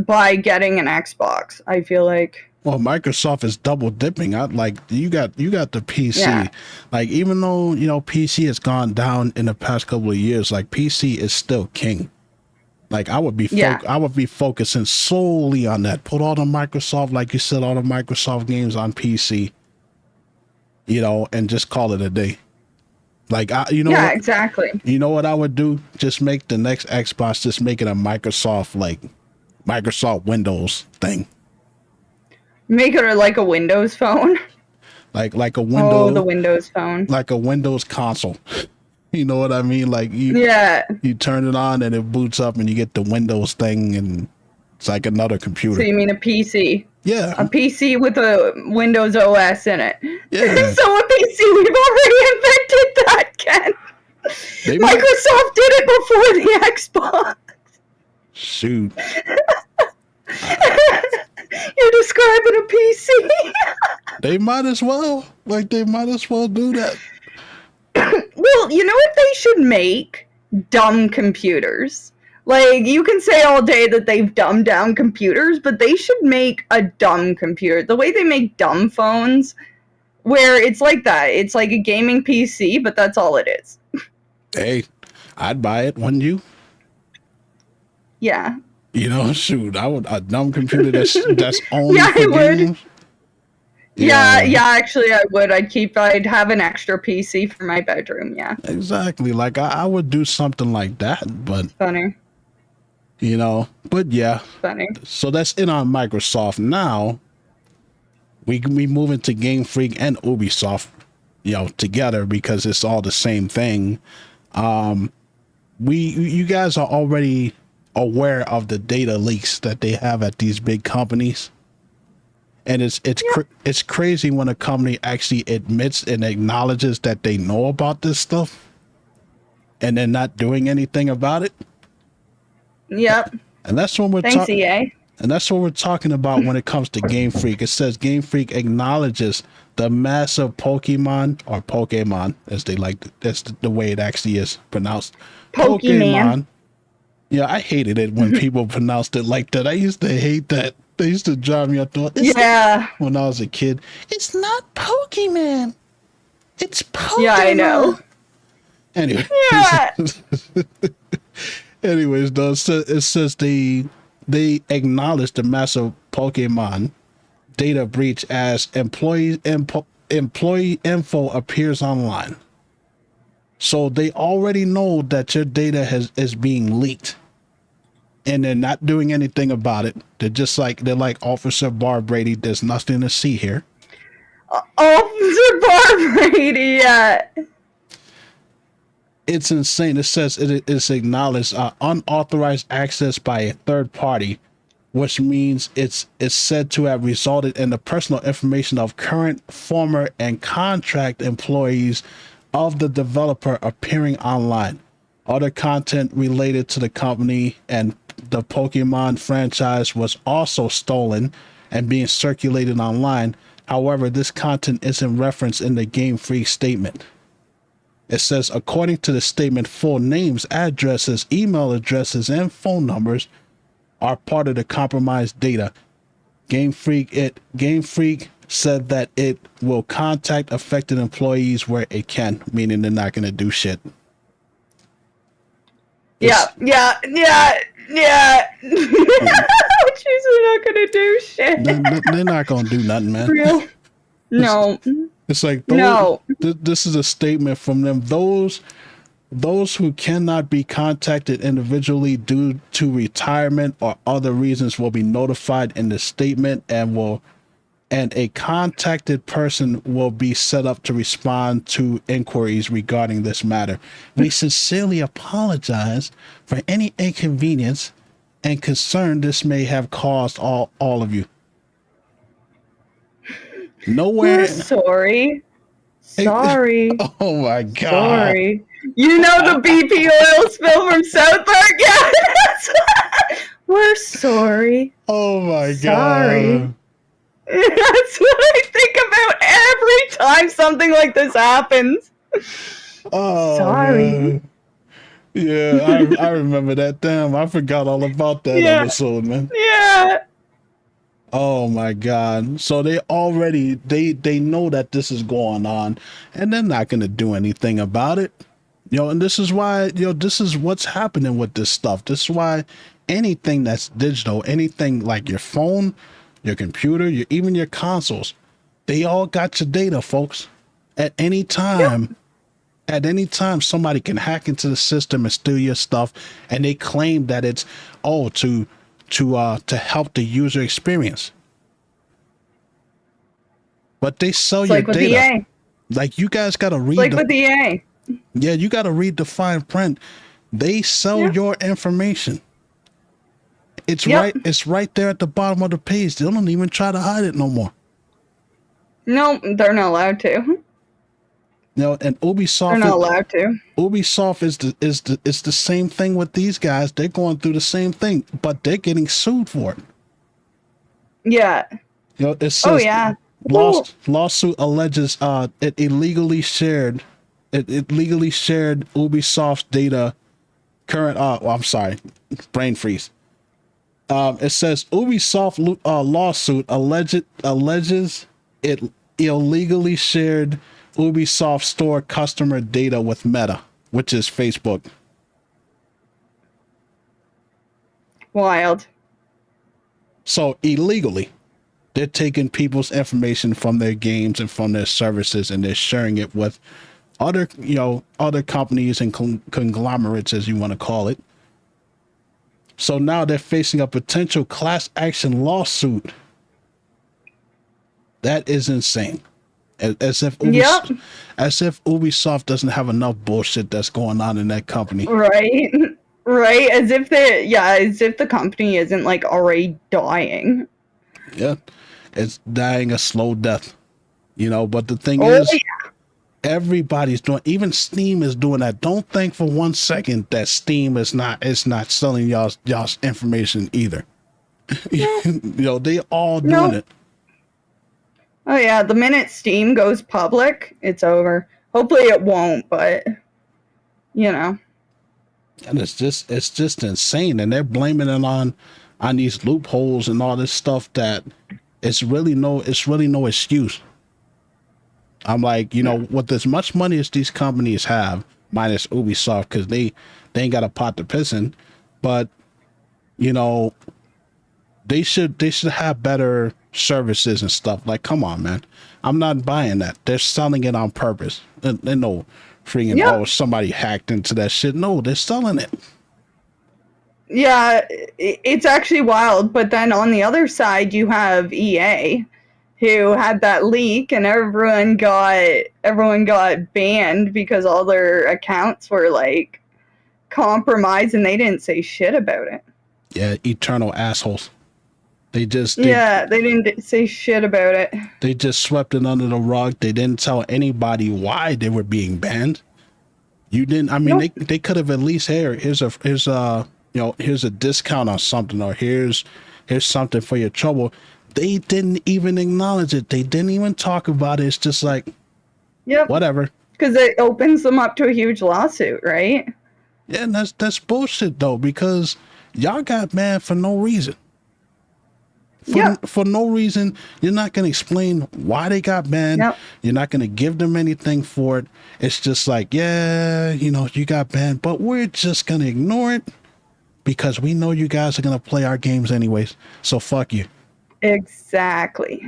by getting an Xbox, I feel like. Well, Microsoft is double dipping. You got the PC. Yeah. Like, even though PC has gone down in the past couple of years, like PC is still king. Like, I would be focusing solely on that. Put all the Microsoft, like you said, all the Microsoft games on PC. And just call it a day. Like, Yeah, exactly. You know what I would do? Just make the next Xbox, just make it a Microsoft Windows thing. Make it like a Windows phone. Like a Windows. Oh, the Windows phone. Like a Windows console. You know what I mean? Like you turn it on and it boots up and you get the Windows thing, and it's like another computer. So you mean a PC? Yeah. A PC with a Windows OS in it. Yeah. So a PC, we've already invented that, Ken. Microsoft did it before the Xbox. Shoot. You're describing a PC. They might as well. Like, they might as well do that. Well, you know what they should make? Dumb computers. Like, you can say all day that they've dumbed down computers, but they should make a dumb computer. The way they make dumb phones, where it's like that. It's like a gaming PC, but that's all it is. Hey, I'd buy it, wouldn't you? Yeah. Shoot, I would. A dumb computer that's only yeah, for games. Yeah, actually I would. I'd have an extra PC for my bedroom, yeah. Exactly. Like, I would do something like that, but... It's funny. But yeah. Funny. So that's it on Microsoft. Now, we move into Game Freak and Ubisoft, together, because it's all the same thing. You guys are already aware of the data leaks that they have at these big companies. And it's crazy when a company actually admits and acknowledges that they know about this stuff and they're not doing anything about it. Yep. And that's when we're Thanks, EA. And that's what we're talking about when it comes to Game Freak. It says Game Freak acknowledges the massive Pokemon, as they like. That's the way it actually is pronounced. Pokemon. Yeah, I hated it when people pronounced it like that. I used to hate that. They used to drive me up. When I was a kid, it's not Pokemon. It's Pokemon. Yeah, I know. Anyway. Yeah. Anyways, though, it says they acknowledge the massive Pokemon data breach as employee info appears online. So they already know that your data is being leaked. and they're not doing anything about it. They're like Officer Bar Brady. There's nothing to see here. Officer Bar Brady, yeah. It's insane. It says it is acknowledged unauthorized access by a third party, which means it's said to have resulted in the personal information of current, former, and contract employees of the developer appearing online. Other content related to the company and the Pokemon franchise was also stolen and being circulated online. However, this content isn't referenced in the Game Freak statement. It says, according to the statement, full names, addresses, email addresses, and phone numbers are part of the compromised data. Game Freak said that it will contact affected employees where it can, meaning they're not going to do shit. Yeah. She's not gonna do shit. They're not going to do nothing, man. Real? No. It's like No. This is a statement from them. Those who cannot be contacted individually due to retirement or other reasons will be notified in the statement, and a contacted person will be set up to respond to inquiries regarding this matter. We sincerely apologize for any inconvenience and concern this may have caused all of you. Nowhere. We're sorry. Sorry. Oh my God. Sorry. You know the BP oil spill from South Park? Yeah. We're sorry. Oh my Sorry. God. That's what I think about every time something like this happens. Oh, Sorry. man. Yeah, I remember that. Damn, I forgot all about that episode, man. Yeah. Oh my God. So they already they know that this is going on, and they're not gonna do anything about it. And this is why, this is what's happening with this stuff. This is why anything that's digital, anything like your phone, your computer, even your consoles, they all got your data, folks. At any time, somebody can hack into the system and steal your stuff, and they claim that it's to help the user experience. But they sell your with data. EA. Like, you guys gotta read. Like with EA. Yeah, you gotta read the fine print. They sell your information. It's right. It's right there at the bottom of the page. They don't even try to hide it no more. No, they're not allowed to. And Ubisoft. They're not allowed to. Ubisoft is the same thing with these guys. They're going through the same thing, but they're getting sued for it. Yeah. It says lawsuit alleges it illegally shared Ubisoft's data. I'm sorry, brain freeze. It says Ubisoft lawsuit alleges it illegally shared Ubisoft store customer data with Meta, which is Facebook. Wild. So illegally, they're taking people's information from their games and from their services, and they're sharing it with other companies and conglomerates, as you want to call it. So now they're facing a potential class action lawsuit. That is insane. As if Ubisoft doesn't have enough bullshit that's going on in that company. Right. Right. As if the company isn't like already dying. Yeah. It's dying a slow death. But the thing is, everybody's doing, even Steam is doing that. Don't think for 1 second that Steam is not selling y'all's information either. They all doing it. Oh yeah, the minute Steam goes public, it's over. Hopefully it won't, but And it's just insane, and they're blaming it on these loopholes and all this stuff that it's really no excuse. I'm like, with as much money as these companies have, minus Ubisoft, because they ain't got a pot to piss in, but they should have better services and stuff. Like, come on, man. I'm not buying that. They're selling it on purpose. They know freaking somebody hacked into that shit. No, they're selling it. Yeah, it's actually wild. But then on the other side, you have EA, who had that leak, and everyone got banned because all their accounts were like compromised, and they didn't say shit about it. Yeah, eternal assholes. They didn't say shit about it. They just swept it under the rug. They didn't tell anybody why they were being banned. You didn't. I mean, Nope. they could have at least here's a discount on something, or here's something for your trouble. They didn't even acknowledge it. They didn't even talk about it. It's just like, Yep. whatever. Because it opens them up to a huge lawsuit, right? Yeah, and that's bullshit though, because y'all got mad for no reason. For no reason. You're not going to explain why they got banned. Yep. You're not going to give them anything for it. It's just like, yeah, you got banned, but we're just going to ignore it because we know you guys are going to play our games anyways. So fuck you. Exactly.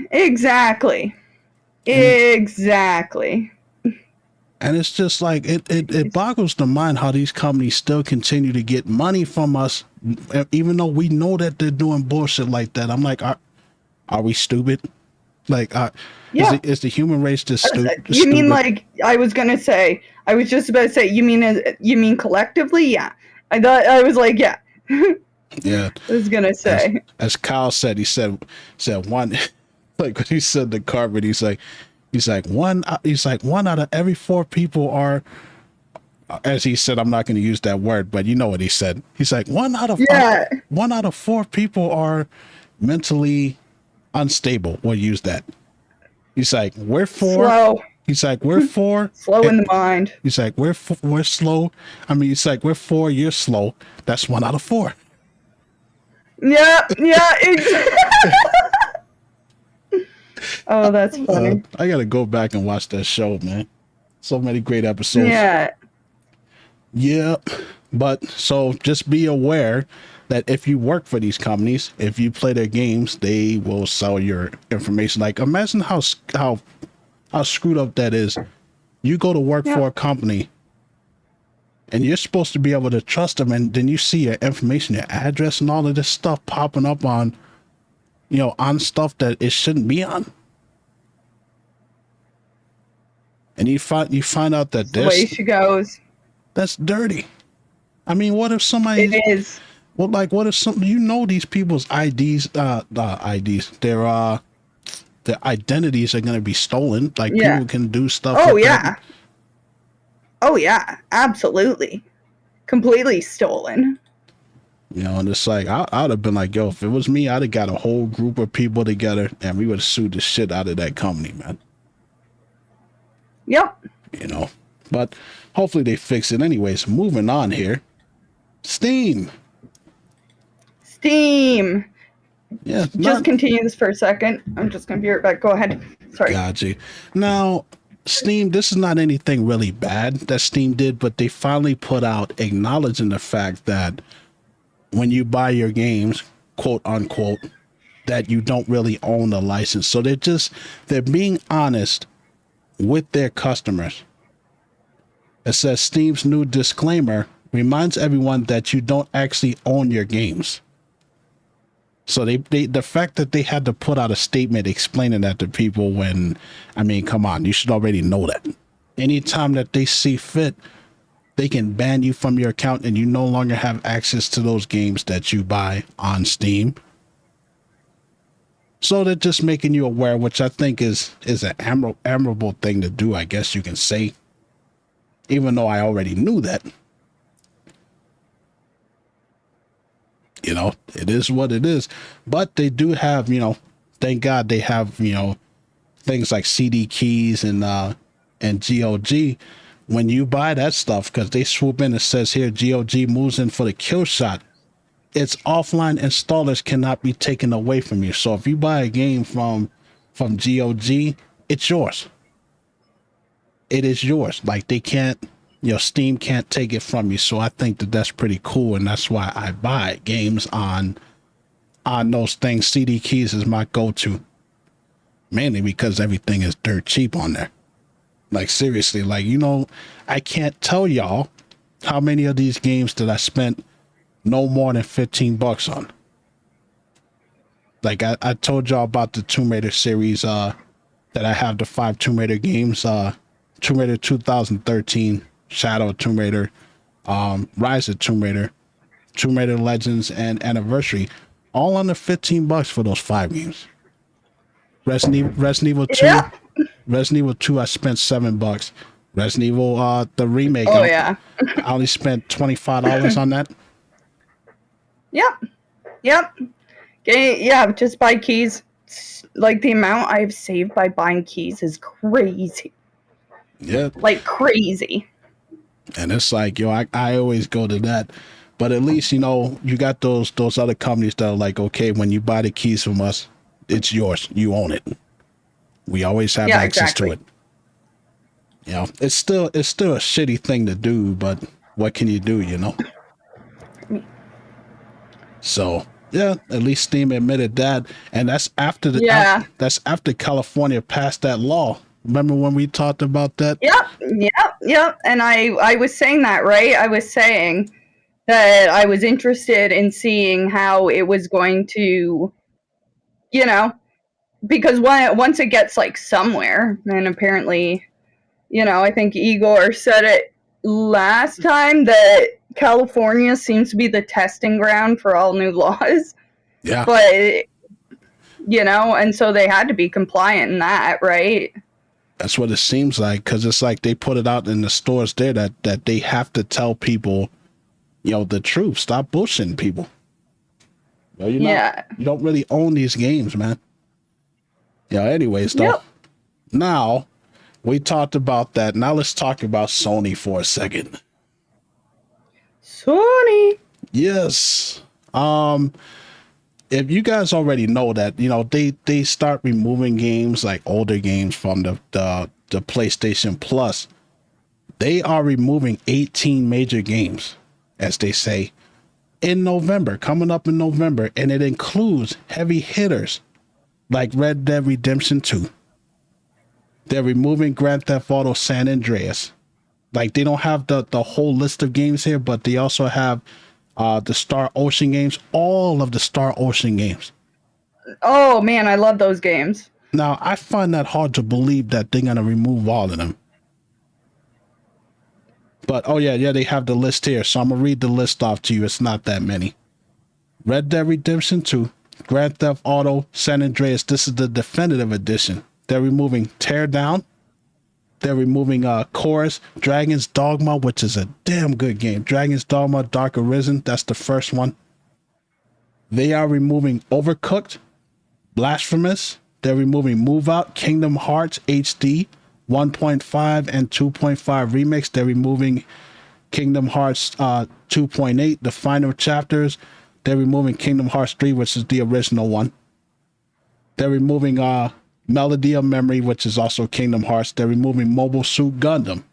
And it's just like, it boggles the mind how these companies still continue to get money from us, even though we know that they're doing bullshit like that. I'm like, are we stupid? Like, is the human race just stupid? You mean like I was just about to say, you mean collectively? Yeah. I was like, yeah. Yeah. I was gonna say. As Kyle said, he said one, like when he said the carpet, he's like one out of every 4 people are, as he said, I'm not going to use that word, but you know what he said. He's like one out of 4 people are mentally unstable. We'll use that. He's like, we're 4. Slow. He's like, we're 4. Slow in the mind. He's like, we're slow. I mean, he's like, we're 4. You're slow. That's 1 out of 4. Yeah. Exactly. Oh, that's funny. I gotta go back and watch that show, man. So many great episodes. Yeah. But so just be aware that if you work for these companies, if you play their games, they will sell your information. Like, imagine how screwed up that is. You go to work for a company and you're supposed to be able to trust them, and then you see your information, your address, and all of this stuff popping up on, on stuff that it shouldn't be on. And you find out that the way she goes. That's dirty. I mean, what if somebody? It is. Well, like, what if these people's IDs, their identities are going to be stolen? Like, people can do stuff. Oh yeah. Oh yeah, absolutely, completely stolen. And it's like I'd have been like, yo, if it was me, I'd have got a whole group of people together and we would have sued the shit out of that company, man. Yep. But hopefully they fix it. Anyways, moving on here. Steam. Yeah. Just continue this for a second. I'm just gonna be right back. Go ahead. Sorry. Got you. Now, Steam, this is not anything really bad that Steam did, but they finally put out acknowledging the fact that when you buy your games, quote unquote, that you don't really own the license. So they're being honest with their customers. It says Steam's new disclaimer reminds everyone that you don't actually own your games. So the fact that they had to put out a statement explaining that to people when, I mean, come on, you should already know that. Anytime that they see fit, they can ban you from your account and you no longer have access to those games that you buy on Steam. So they're just making you aware, which I think is an admirable thing to do, I guess you can say. Even though I already knew that. It is what it is. But they do have, thank God they have, things like CD keys and GOG. When you buy that stuff, because they swoop in, it says here, GOG moves in for the kill shot. Its offline installers cannot be taken away from you. So if you buy a game from GOG, it's yours. It is yours. Like, they can't, Steam can't take it from you. So I think that that's pretty cool, and that's why I buy games on those things. CD keys is my go-to, mainly because everything is dirt cheap on there. Like, seriously, like, I can't tell y'all how many of these games that I spent no more than $15 on. Like I told y'all about the Tomb Raider series that I have, the 5 Tomb Raider games, Tomb Raider 2013, Shadow of Tomb Raider, Rise of Tomb Raider, Tomb Raider Legends, and Anniversary, all under $15 for those 5 games. Resident Evil 2, Yeah. Resident Evil 2, I spent $7. Resident Evil the remake, Oh yeah. I only spent $25 on that. Yep. Yep. Yeah, just buy keys. Like the amount I've saved by buying keys is crazy. Yeah. Like crazy. And it's like, yo, I always go to that. But at least, you know, you got those other companies that are like, okay, when you buy the keys from us, it's yours. You own it. We always have access to it. You know, it's still a shitty thing to do, but what can you do, you know? So yeah, at least Steam admitted that, and that's after that's after California passed that law. Remember when we talked about that? Yep. And I was saying that, right? I was saying that I was interested in seeing how it was going to, you know, because once it gets like somewhere, and apparently, you know, I think Igor said it last time that California seems to be the testing ground for all new laws. Yeah. But, you know, and so they had to be compliant in that, right? That's what it seems like, because it's like they put it out in the stores there that they have to tell people, you know, the truth. Stop bullshitting people. Well, you don't really own these games, man. Yeah, anyways, though. Yep. Now, we talked about that. Now let's talk about Sony for a second. Sony. Yes. If you guys already know that, you know, they start removing games, like older games, from the PlayStation Plus. They are removing 18 major games, as they say, in November, coming up in November, and it includes heavy hitters like Red Dead Redemption 2. They're removing Grand Theft Auto San Andreas. Like, they don't have the whole list of games here, but they also have the Star Ocean games, all of the Star Ocean games. Oh man, I love those games. Now, I find that hard to believe that they're gonna remove all of them. But oh yeah, they have the list here, so I'm gonna read the list off to you. It's not that many. Red Dead Redemption 2, Grand Theft Auto San Andreas. This is the definitive edition. They're removing Teardown. They're removing Chorus, Dragon's Dogma, which is a damn good game. Dragon's Dogma Dark Arisen, that's the first one. They are removing Overcooked, Blasphemous. They're removing Move Out, Kingdom Hearts HD 1.5 and 2.5 remix. They're removing Kingdom Hearts 2.8, the final chapters. They're removing Kingdom Hearts 3, which is the original one. They're removing Melody of Memory, which is also Kingdom Hearts. They're removing Mobile Suit Gundam.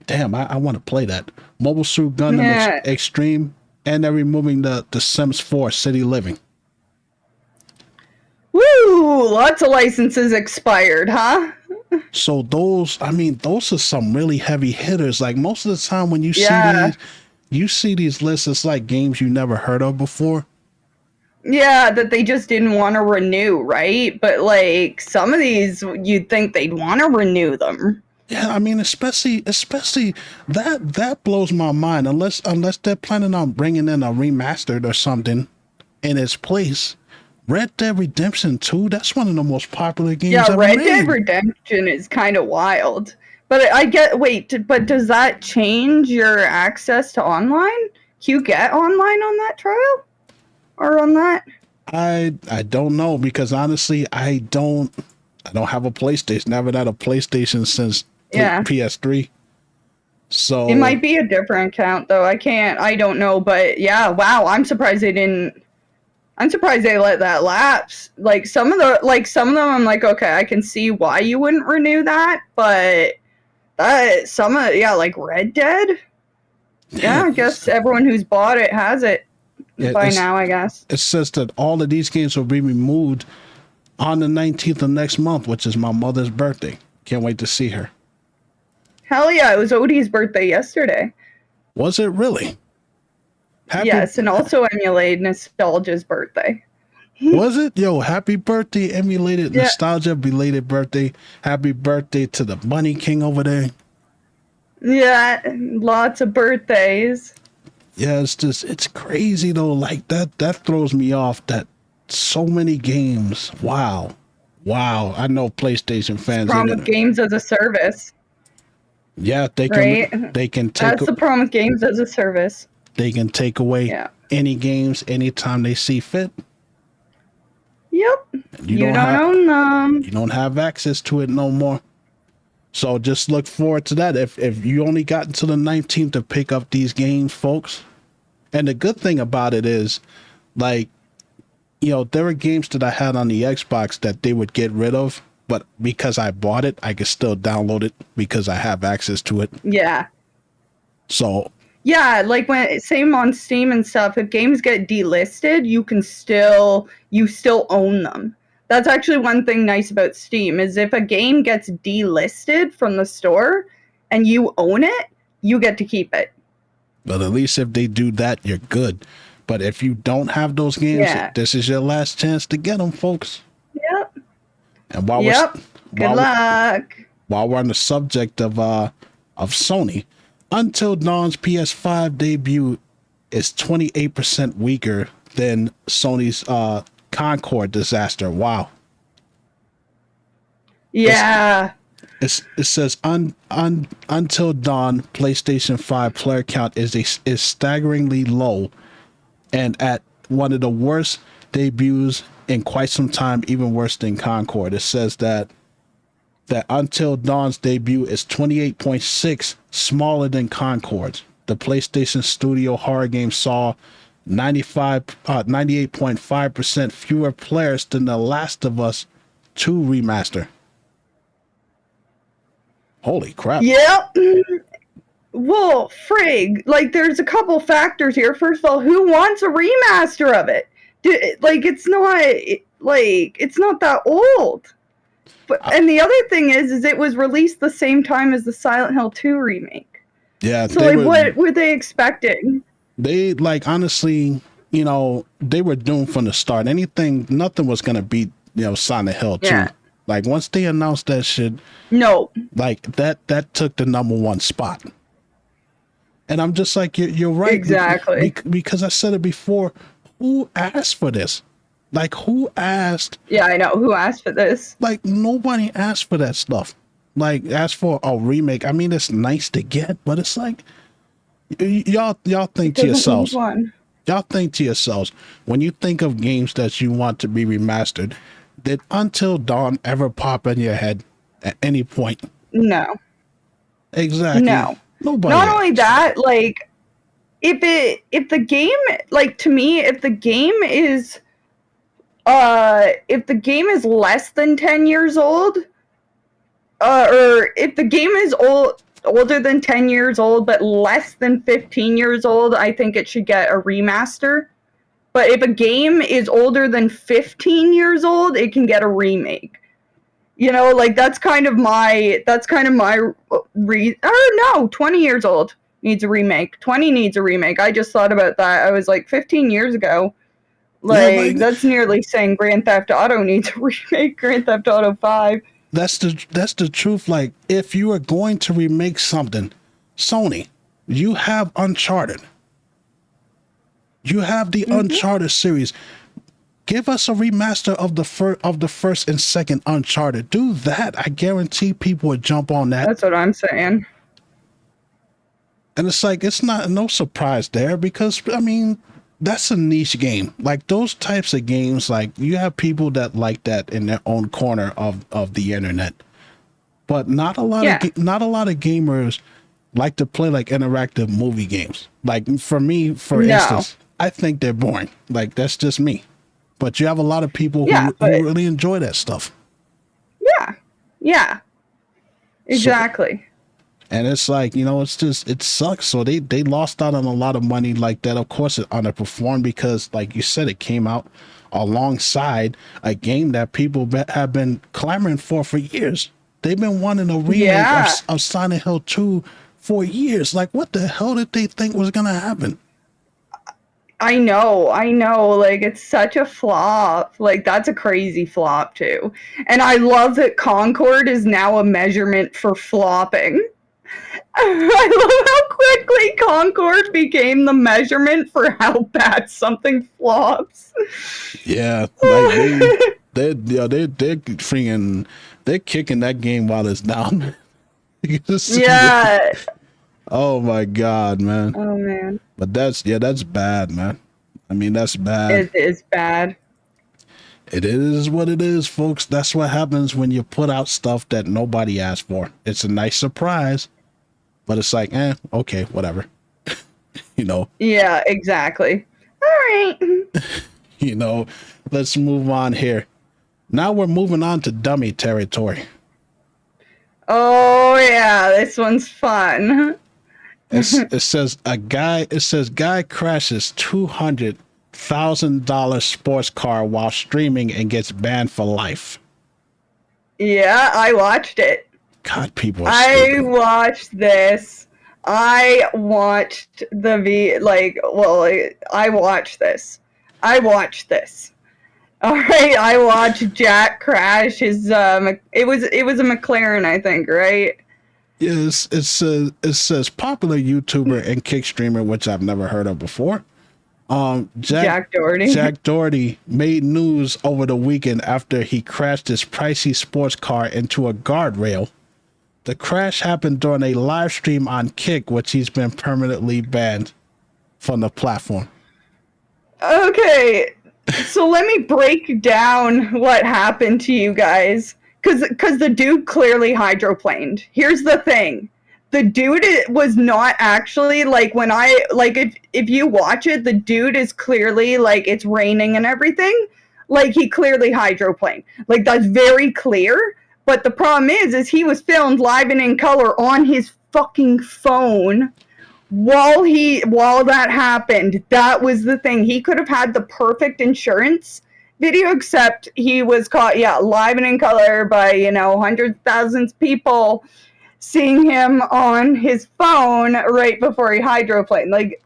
Damn, I want to play that. Mobile Suit Gundam Extreme. And they're removing the Sims 4 City Living. Woo! Lots of licenses expired, huh? So those are some really heavy hitters. Like, most of the time when you see these lists, it's like games you never heard of before. Yeah, that they just didn't want to renew, right? But like some of these, you'd think they'd want to renew them. Yeah, I mean, especially that blows my mind. Unless they're planning on bringing in a remastered or something in its place. Red Dead Redemption 2, that's one of the most popular games ever made. Yeah, Red Dead Redemption is kind of wild. But but does that change your access to online? Can you get online on that trial? Or on that? I don't know, because honestly, I don't have a PlayStation. Never had a PlayStation since PS3. So it might be a different account though. I don't know, but yeah, wow, I'm surprised they let that lapse. Like some of them I'm like, okay, I can see why you wouldn't renew that, but like Red Dead? Yeah, I guess everyone who's bought it has it. By now, I guess. It says that all of these games will be removed on the 19th of next month, which is my mother's birthday. Can't wait to see her. Hell yeah, it was Odie's birthday yesterday. Was it really? Happy Yes, and also emulate Nostalgia's birthday. was it? Yo, happy birthday, emulated Yeah. nostalgia, belated birthday. Happy birthday to the Bunny King over there. Yeah, lots of birthdays. Yeah, it's crazy though. Like that throws me off that so many games. Wow. Wow. I know PlayStation It's the fans problem with games as a service, yeah, right? they can take That's the problem with games as a service. they can take away Yeah. any games anytime they see fit. Yep. You You don't don't have own them. you don't have access to it no more. So just look forward to that. If you only got until the 19th to pick up these games, folks. And the good thing about it is, like, there were games that I had on the Xbox that they would get rid of, but because I bought it, I could still download it because I have access to it. Yeah. So Yeah, like when same on Steam and stuff, if games get delisted, you still own them. That's actually one thing nice about Steam is if a game gets delisted from the store and you own it, you get to keep it. but at least if they do that, you're good. But if you don't have those games, Yeah. this is your last chance to get them, folks. Yep. And while Yep. Good luck. while we're on the subject of Sony, Until Dawn's PS5 debut is 28% weaker than Sony's Concord disaster. Wow. Yeah. It says Until Dawn PlayStation 5 player count is staggeringly low and at one of the worst debuts in quite some time, even worse than Concord. It says that Until Dawn's debut is 28.6 smaller than Concord's. The PlayStation Studio horror game saw 98.5% fewer players than The Last of Us 2 remaster. Holy crap. Yep. Well, frig, like there's a couple factors here. First of all, who wants a remaster of it? It's not that old. But and the other thing is it was released the same time as the Silent Hill 2 remake. Yeah. So what were they expecting? They honestly, they were doomed from the start. Nothing was gonna beat, Silent Hill 2. Yeah. Like once they announced that shit, No. like that took the #1 spot. And I'm just like, you're right. Exactly. Because I said it before, who asked for this? Like, who asked? Yeah, I know. Who asked for this? Like, nobody asked for that stuff. Like, asked for a remake. I mean, it's nice to get, but it's like, y'all think to yourselves. Y'all think to yourselves, when you think of games that you want to be remastered, did Until Dawn ever pop in your head at any point? No. Exactly. No. Nobody. Not only that, like, if the game, like, to me, if the game is less than 10 years old, or if the game is older than 10 years old but less than 15 years old, I think it should get a remaster. But if a game is older than 15 years old, it can get a remake. Like that's kind of my reason. Or no, 20 years old needs a remake. 20 needs a remake. I just thought about that. I was like 15 years ago. That's nearly saying Grand Theft Auto needs a remake. Grand Theft Auto 5. That's the truth. Like, if you are going to remake something, Sony, you have Uncharted. You have the Uncharted series. Give us a remaster of the first and second Uncharted. Do that. I guarantee people would jump on that. That's what I'm saying. And it's like, it's no surprise there because, I mean, that's a niche game. Like those types of games, like you have people that like that in their own corner of the internet. But not a lot of gamers like to play like interactive movie games. Like for me, for instance, I think they're boring. Like that's just me. But you have a lot of people who really enjoy that stuff. Yeah. Yeah. Exactly. And it's like, it sucks. So they lost out on a lot of money like that. Of course, it underperformed because, like you said, it came out alongside a game that people have been clamoring for years. They've been wanting a remake of Silent Hill 2 for years. Like, what the hell did they think was going to happen? I know. Like, it's such a flop. Like, that's a crazy flop, too. And I love that Concord is now a measurement for flopping. I love how quickly Concord became the measurement for how bad something flops. Yeah, like they're freaking, they're kicking that game while it's down. Yeah. Oh my god, man. Oh, man. But that's bad, man. I mean, that's bad. It is bad. It is what it is, folks. That's what happens when you put out stuff that nobody asked for. It's a nice surprise, but it's like, okay, whatever. You know. Yeah, exactly. All right. You know, let's move on here. Now we're moving on to dummy territory. Oh yeah, this one's fun. It says guy crashes $200,000 sports car while streaming and gets banned for life. Yeah, I watched it. God, people are stupid. I watched this. I watched I watched this. All right, I watched Jack crash his it was a McLaren, I think, right? Yes, it says popular YouTuber and kick streamer, which I've never heard of before. Jack Doherty. Jack Doherty made news over the weekend after he crashed his pricey sports car into a guardrail. The crash happened during a live stream on Kick, which he's been permanently banned from the platform. Okay, so let me break down what happened to you guys. Because the dude clearly hydroplaned. Here's the thing. The dude was not actually, like, when if you watch it, the dude is clearly, like, it's raining and everything. Like, he clearly hydroplaned. Like, that's very clear. But the problem is he was filmed live and in color on his fucking phone while that happened. That was the thing. He could have had the perfect insurance video, except he was caught, live and in color by, hundreds of thousands of people seeing him on his phone right before he hydroplaned. Like,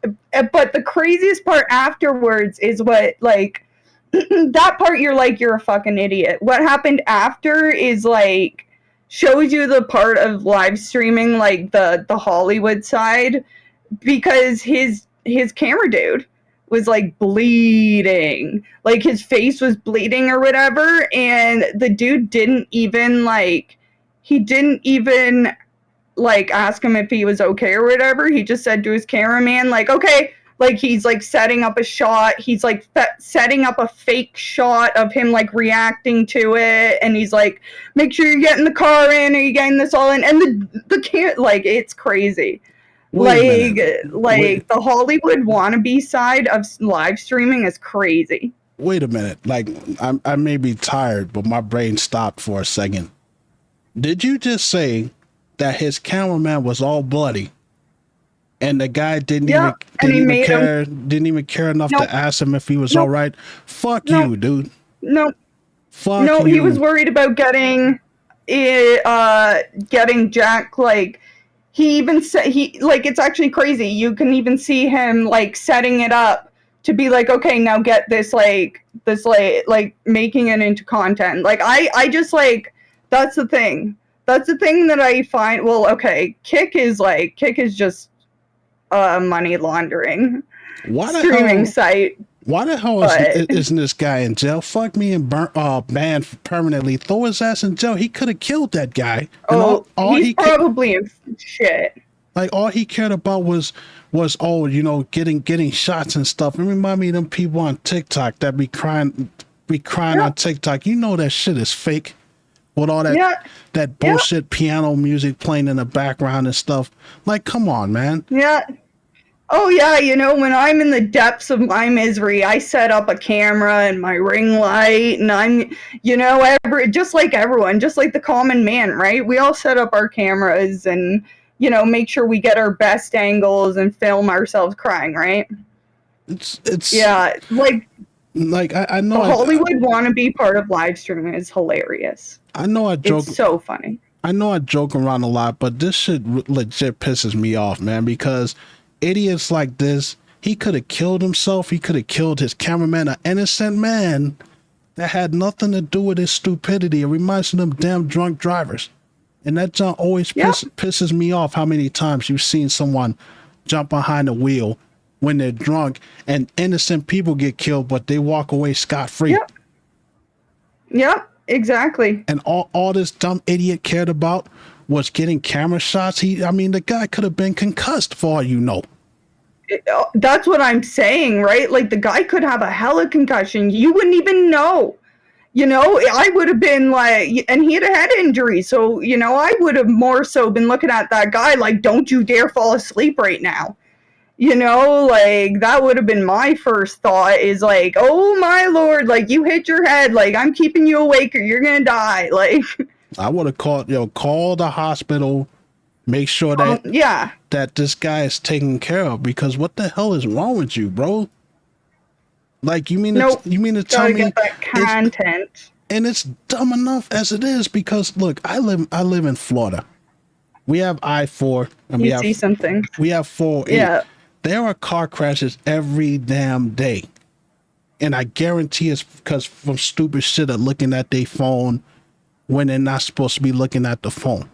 but the craziest part afterwards is what, like, that part you're like, you're a fucking idiot. What happened after is, like, shows you the part of live streaming, like, the Hollywood side, because his camera dude was, like, bleeding. Like, his face was bleeding or whatever, and the dude didn't even, like, ask him if he was okay or whatever. He just said to his cameraman, like, okay. Like, he's, like, setting up a shot. He's, like, setting up a fake shot of him, like, reacting to it. And he's, like, make sure you're getting the car in. Are you getting this all in? And like, it's crazy. The Hollywood wannabe side of live streaming is crazy. Wait a minute. Like, I may be tired, but my brain stopped for a second. Did you just say that his cameraman was all bloody? And the guy didn't even care enough to ask him if he was all right. Fuck you, dude. No. Fuck you. No, he was worried about getting Jack. Like, he even said it's actually crazy. You can even see him, like, setting it up to be like, okay, now get this making it into content. Like, I just, like, that's the thing. That's the thing that I find. Well, okay, Kick is just money laundering streaming site. Why the hell isn't this guy in jail? Fuck me and banned permanently. Throw his ass in jail. He could have killed that guy. He's probably in shit. Like, all he cared about was getting shots and stuff. It remind me of them people on TikTok that be crying on TikTok. You know that shit is fake. With all that bullshit piano music playing in the background and stuff. Like, come on, man. Yeah. Oh, yeah, when I'm in the depths of my misery, I set up a camera and my ring light, and I'm, just like everyone, just like the common man, right? We all set up our cameras and, make sure we get our best angles and film ourselves crying, right? It's yeah, like I know the Hollywood wannabe part of live streaming is hilarious. I know I joke. It's so funny. I know I joke around a lot, but this shit legit pisses me off, man, because idiots like this He could have killed himself. He could have killed his cameraman, an innocent man that had nothing to do with his stupidity. It reminds me of them damn drunk drivers. And that junk always pisses me off, how many times you've seen someone jump behind the wheel when they're drunk and innocent people get killed, but they walk away scot-free. Yep, exactly. And all this dumb idiot cared about was getting camera shots. The guy could have been concussed for all you know. That's what I'm saying, right? Like, the guy could have a hella concussion. You wouldn't even know. You know, I would have been like, and he had a head injury. So, you know, I would have more so been looking at that guy like, don't you dare fall asleep right now. You know, like, that would have been my first thought, is like, oh my Lord, like, you hit your head, like, I'm keeping you awake or you're gonna die. Like, I would have call the hospital, make sure that that this guy is taken care of, because what the hell is wrong with you, bro? Like, you mean to tell me that content? And it's dumb enough as it is, because look, I live in Florida. We have I-4 and we have 408. Yeah. There are car crashes every damn day. And I guarantee it's because from stupid shit of looking at their phone when they're not supposed to be looking at the phone.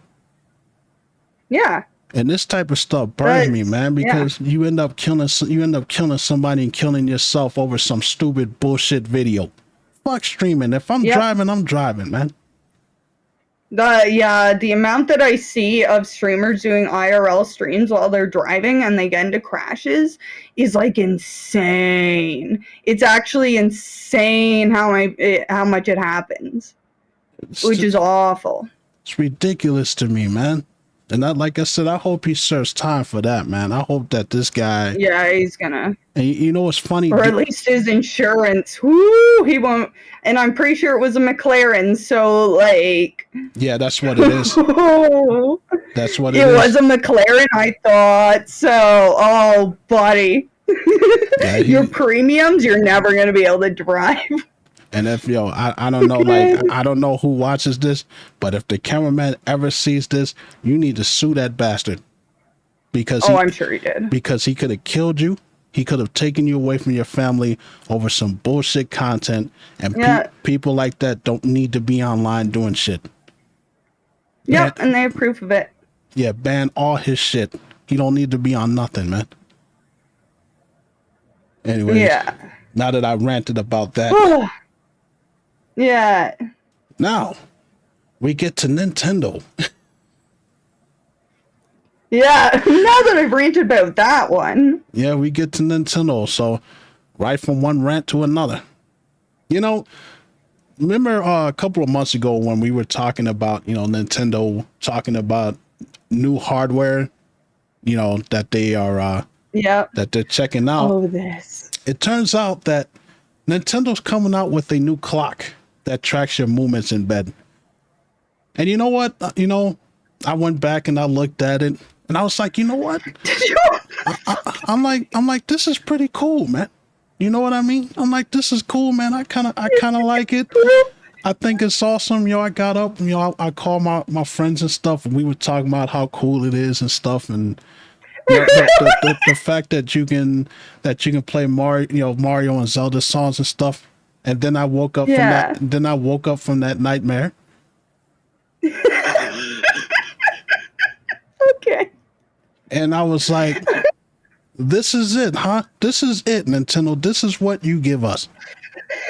Yeah. And this type of stuff burns me, man, because you end up killing somebody and killing yourself over some stupid bullshit video. Fuck streaming. If I'm driving, I'm driving, man. The amount that I see of streamers doing IRL streams while they're driving and they get into crashes is like insane. It's actually insane how much it happens, which is awful. It's ridiculous to me, man. And like I said, I hope he serves time for that, man. I hope that this guy... Yeah, he's gonna. And you know what's funny? Or at least his insurance. Whoo, he won't. And I'm pretty sure it was a McLaren, so, like... Yeah, that's what it is. That's what it is. It was a McLaren, I thought. So, oh, buddy. Yeah, your premiums, you're never going to be able to drive. And if, I don't know, like, I don't know who watches this, but if the cameraman ever sees this, you need to sue that bastard. Because I'm sure he did. Because he could have killed you. He could have taken you away from your family over some bullshit content. And people like that don't need to be online doing shit. Yep, and they have proof of it. Yeah, ban all his shit. He don't need to be on nothing, man. Anyways, now that I ranted about that. Yeah. Now, we get to Nintendo. Yeah, now that I've ranted about that one. Yeah, we get to Nintendo. So, right from one rant to another. You know, remember a couple of months ago when we were talking about, Nintendo talking about new hardware, that they are, that they're checking out. Oh, this. It turns out that Nintendo's coming out with a new clock that tracks your movements in bed. And you know what? I went back and I looked at it and I was like, you know what? I'm like, this is pretty cool, man. You know what I mean? I'm like, this is cool, man. I kind of like it. I think it's awesome. I got up, I called my friends and stuff, and we were talking about how cool it is and stuff. And the fact that you can play Mario and Zelda songs and stuff. And then I woke up from that. Then I woke up from that nightmare. Okay. And I was like, "This is it, huh? This is it, Nintendo. This is what you give us.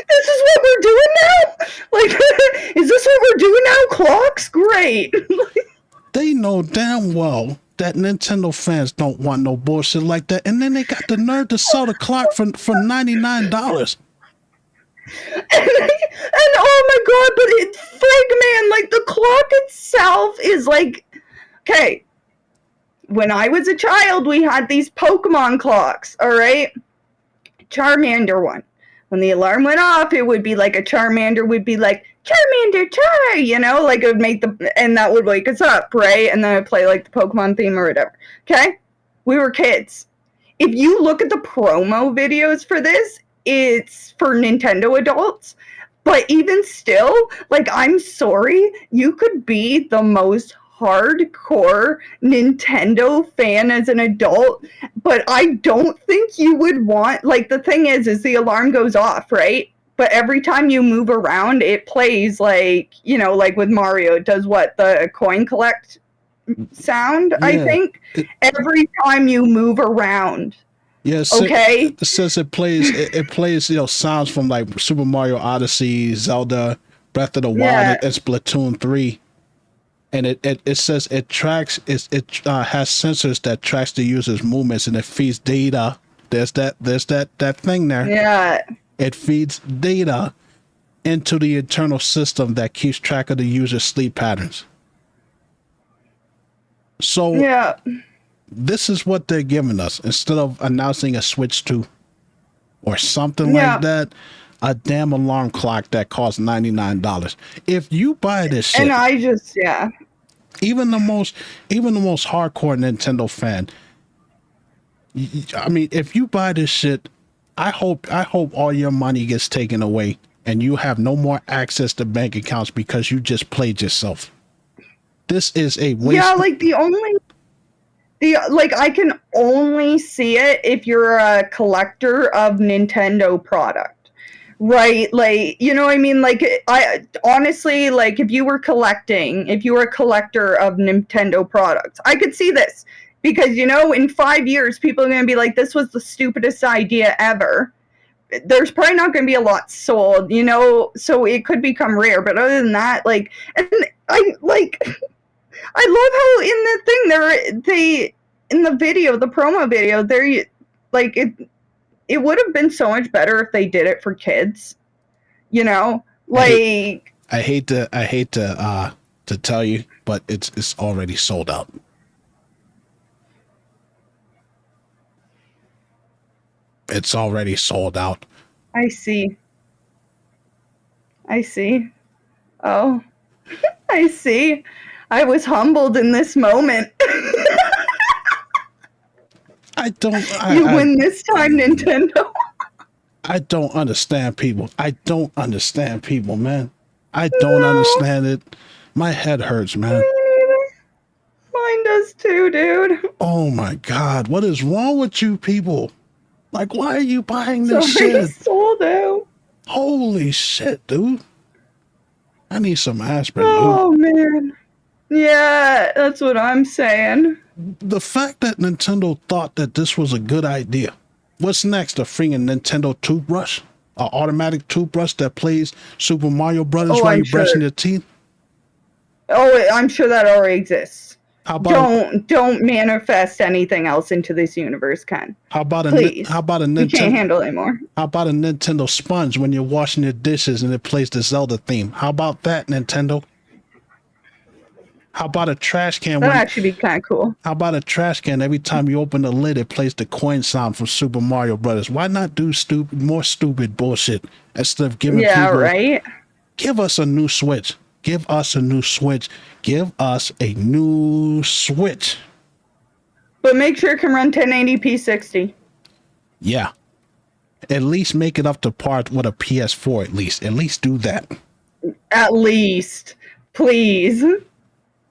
This is what we're doing now? Like, is this what we're doing now? Clocks? Great." They know damn well that Nintendo fans don't want no bullshit like that, and then they got the nerve to sell the clock for $99. And oh my god, but it's man, like, the clock itself is like, okay, when I was a child, we had these Pokemon clocks, all right? Charmander one. When the alarm went off, it would be like a Charmander would be like, Charmander, char, like it would make and that would wake us up, right? And then I'd play like the Pokemon theme or whatever, okay? We were kids. If you look at the promo videos for this, it's for Nintendo adults. But even still, like, I'm sorry, you could be the most hardcore Nintendo fan as an adult, but I don't think you would want, like, the thing is the alarm goes off, right? But every time you move around, it plays like, you know, like with Mario, it does what? The coin collect sound, I think, every time you move around. Yeah, okay. It says it plays, it plays, you know, sounds from like Super Mario Odyssey, Zelda, Breath of the Wild, and Splatoon 3. And it says it tracks, it has sensors that tracks the user's movements, and it feeds data. There's that thing there. Yeah. It feeds data into the internal system that keeps track of the user's sleep patterns. So yeah, this is what they're giving us instead of announcing a Switch 2 or something like that. A damn alarm clock that costs $99. If you buy this shit, and I just even the most hardcore Nintendo fan, I mean, if you buy this shit, I hope all your money gets taken away and you have no more access to bank accounts because you just played yourself. This is a waste. Yeah, like I can only see it if you're a collector of Nintendo product, right? Like, you know what I mean? Like, I honestly, like, if you were a collector of Nintendo products, I could see this. Because, you know, in 5 years, people are going to be like, this was the stupidest idea ever. There's probably not going to be a lot sold, you know, so it could become rare. But other than that, like, and I love how in the thing, in the video, the promo video, like, it would have been so much better if they did it for kids, you know? Like, I hate to tell you, but it's already sold out. It's already sold out. I see. Oh, I see. I was humbled in this moment. You win this time, Nintendo. I don't understand people. Man. I don't understand it. My head hurts, man. Me neither. Mine does too, dude. Oh my God. What is wrong with you people? Like, why are you buying this shit? Sold out. Holy shit, dude. I need some aspirin, Oh, man. Yeah, that's what I'm saying. The fact that Nintendo thought that this was a good idea. What's next? A freaking Nintendo toothbrush? An automatic toothbrush that plays Super Mario Brothers while you're brushing your teeth? Oh, I'm sure that already exists. How about don't manifest anything else into this universe, Ken. How about Please. a Nintendo? You can't handle it anymore. How about a Nintendo sponge when you're washing your dishes and it plays the Zelda theme? How about that, Nintendo? How about a trash can? That'd actually be kind of cool. How about a trash can? Every time you open the lid, it plays the coin sound from Super Mario Brothers. Why not do more stupid bullshit instead of giving people? Right. Give us a new Switch. Give us a new Switch. Give us a new Switch. But make sure it can run 1080p 60. Yeah. At least make it up to par with a PS4. At least do that. At least, please.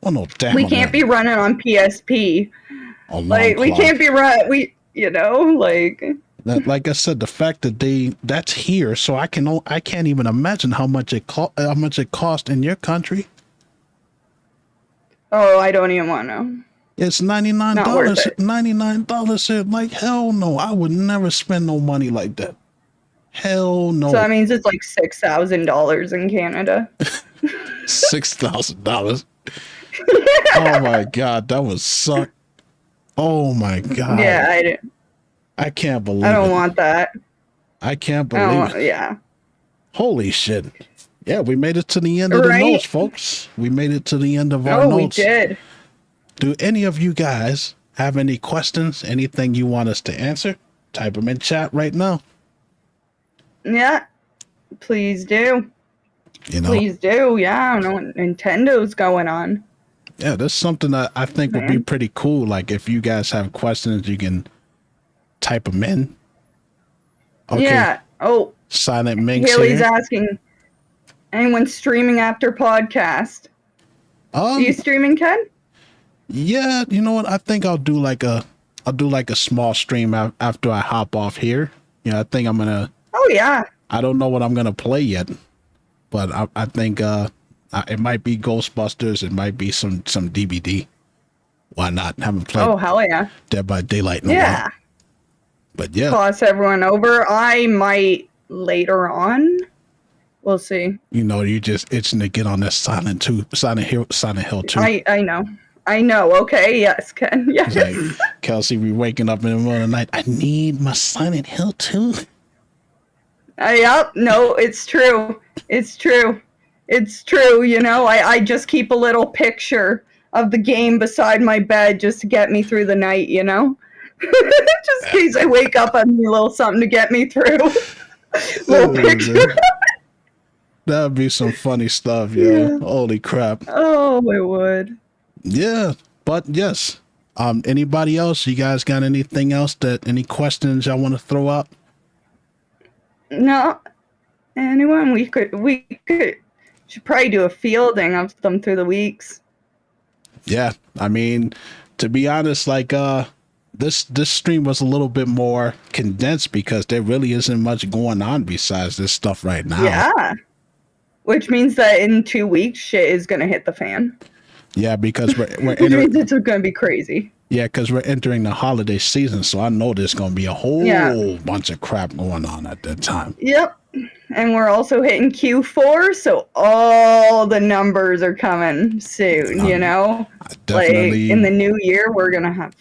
Oh no, damn! We can't be running on PSP. Like, we can't be like I said, the fact that that's here, so I can't even imagine how much it cost in your country. Oh, I don't even want to know. It's $99. $99. Like, hell no, I would never spend no money like that. Hell no. So that means it's like $6,000 in Canada. $6,000. Oh my God, that would suck. Oh my God. Yeah, I can't believe it. I don't want that. I can't believe it. Yeah. Holy shit. Yeah, we made it to the end of the notes, folks. We made it to the end of our notes. We did. Do any of you guys have any questions? Anything you want us to answer? Type them in chat right now. Yeah. Please do. Please do. Yeah, I don't know what Nintendo's going on. Yeah, that's something that I think would be pretty cool. Like, if you guys have questions, you can type them in. Okay. Yeah. Oh. Silent Minx Haley's asking, anyone streaming after podcast? Are you streaming, Ken? Yeah, you know what? I think I'll do like a small stream after I hop off here. Yeah, I think I'm gonna. Oh yeah. I don't know what I'm gonna play yet, but I think it might be Ghostbusters. It might be some DBD. Why not? Haven't played Oh hell yeah. Dead by Daylight in a while. Yeah. But yeah, Toss everyone over. I might later on. We'll see. you know, you just itching to get on that Silent Hill 2. I know. I know. Okay. Yes, Ken. Yes. It's like Kelsey be waking up in the middle of the night. I need my Silent Hill 2. Yep. No, it's true. It's true. It's true. You know, I just keep a little picture of the game beside my bed just to get me through the night, you know? Just in case I wake up, I need a little something to get me through. Little picture. That'd be some funny stuff, yo. Yeah. Holy crap. Oh, it would. Yeah, but yes. Anybody else? You guys got anything else any questions y'all want to throw out? No. Anyone? We should probably do a fielding of them through the weeks. Yeah, I mean, to be honest, like this stream was a little bit more condensed because there really isn't much going on besides this stuff right now. Yeah. Which means that in 2 weeks, shit is gonna hit the fan. Yeah, because we're Which means it's gonna be crazy. Yeah, because we're entering the holiday season, so I know there's gonna be a whole bunch of crap going on at that time. Yep. And we're also hitting Q4, so all the numbers are coming soon, you know? Like in the new year, we're going to have.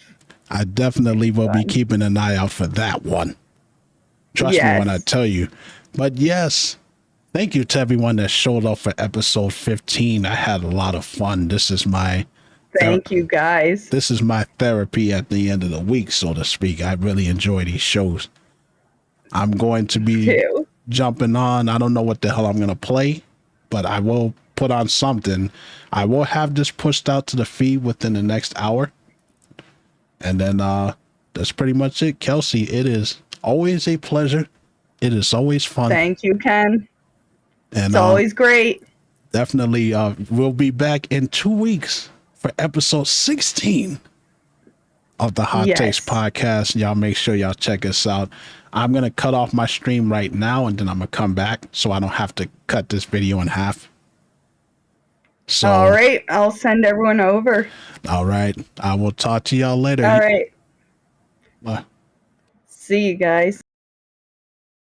I definitely will be keeping an eye out for that one. Trust me when I tell you. But yes, thank you to everyone that showed up for episode 15. I had a lot of fun. This is my. Thank you, guys. This is my therapy at the end of the week, so to speak. I really enjoy these shows. I'm going to be jumping on. I don't know what the hell I'm going to play, but I will put on something. I will have this pushed out to the feed within the next hour. And then that's pretty much it. Kelsey, it is always a pleasure. It is always fun. Thank you, Ken. And it's always great. Definitely. We'll be back in 2 weeks for episode 16 of the Hot Takes podcast. Y'all make sure y'all check us out. I'm going to cut off my stream right now, and then I'm going to come back so I don't have to cut this video in half. So, all right. I'll send everyone over. All right. I will talk to y'all later. All right. Bye. See you guys.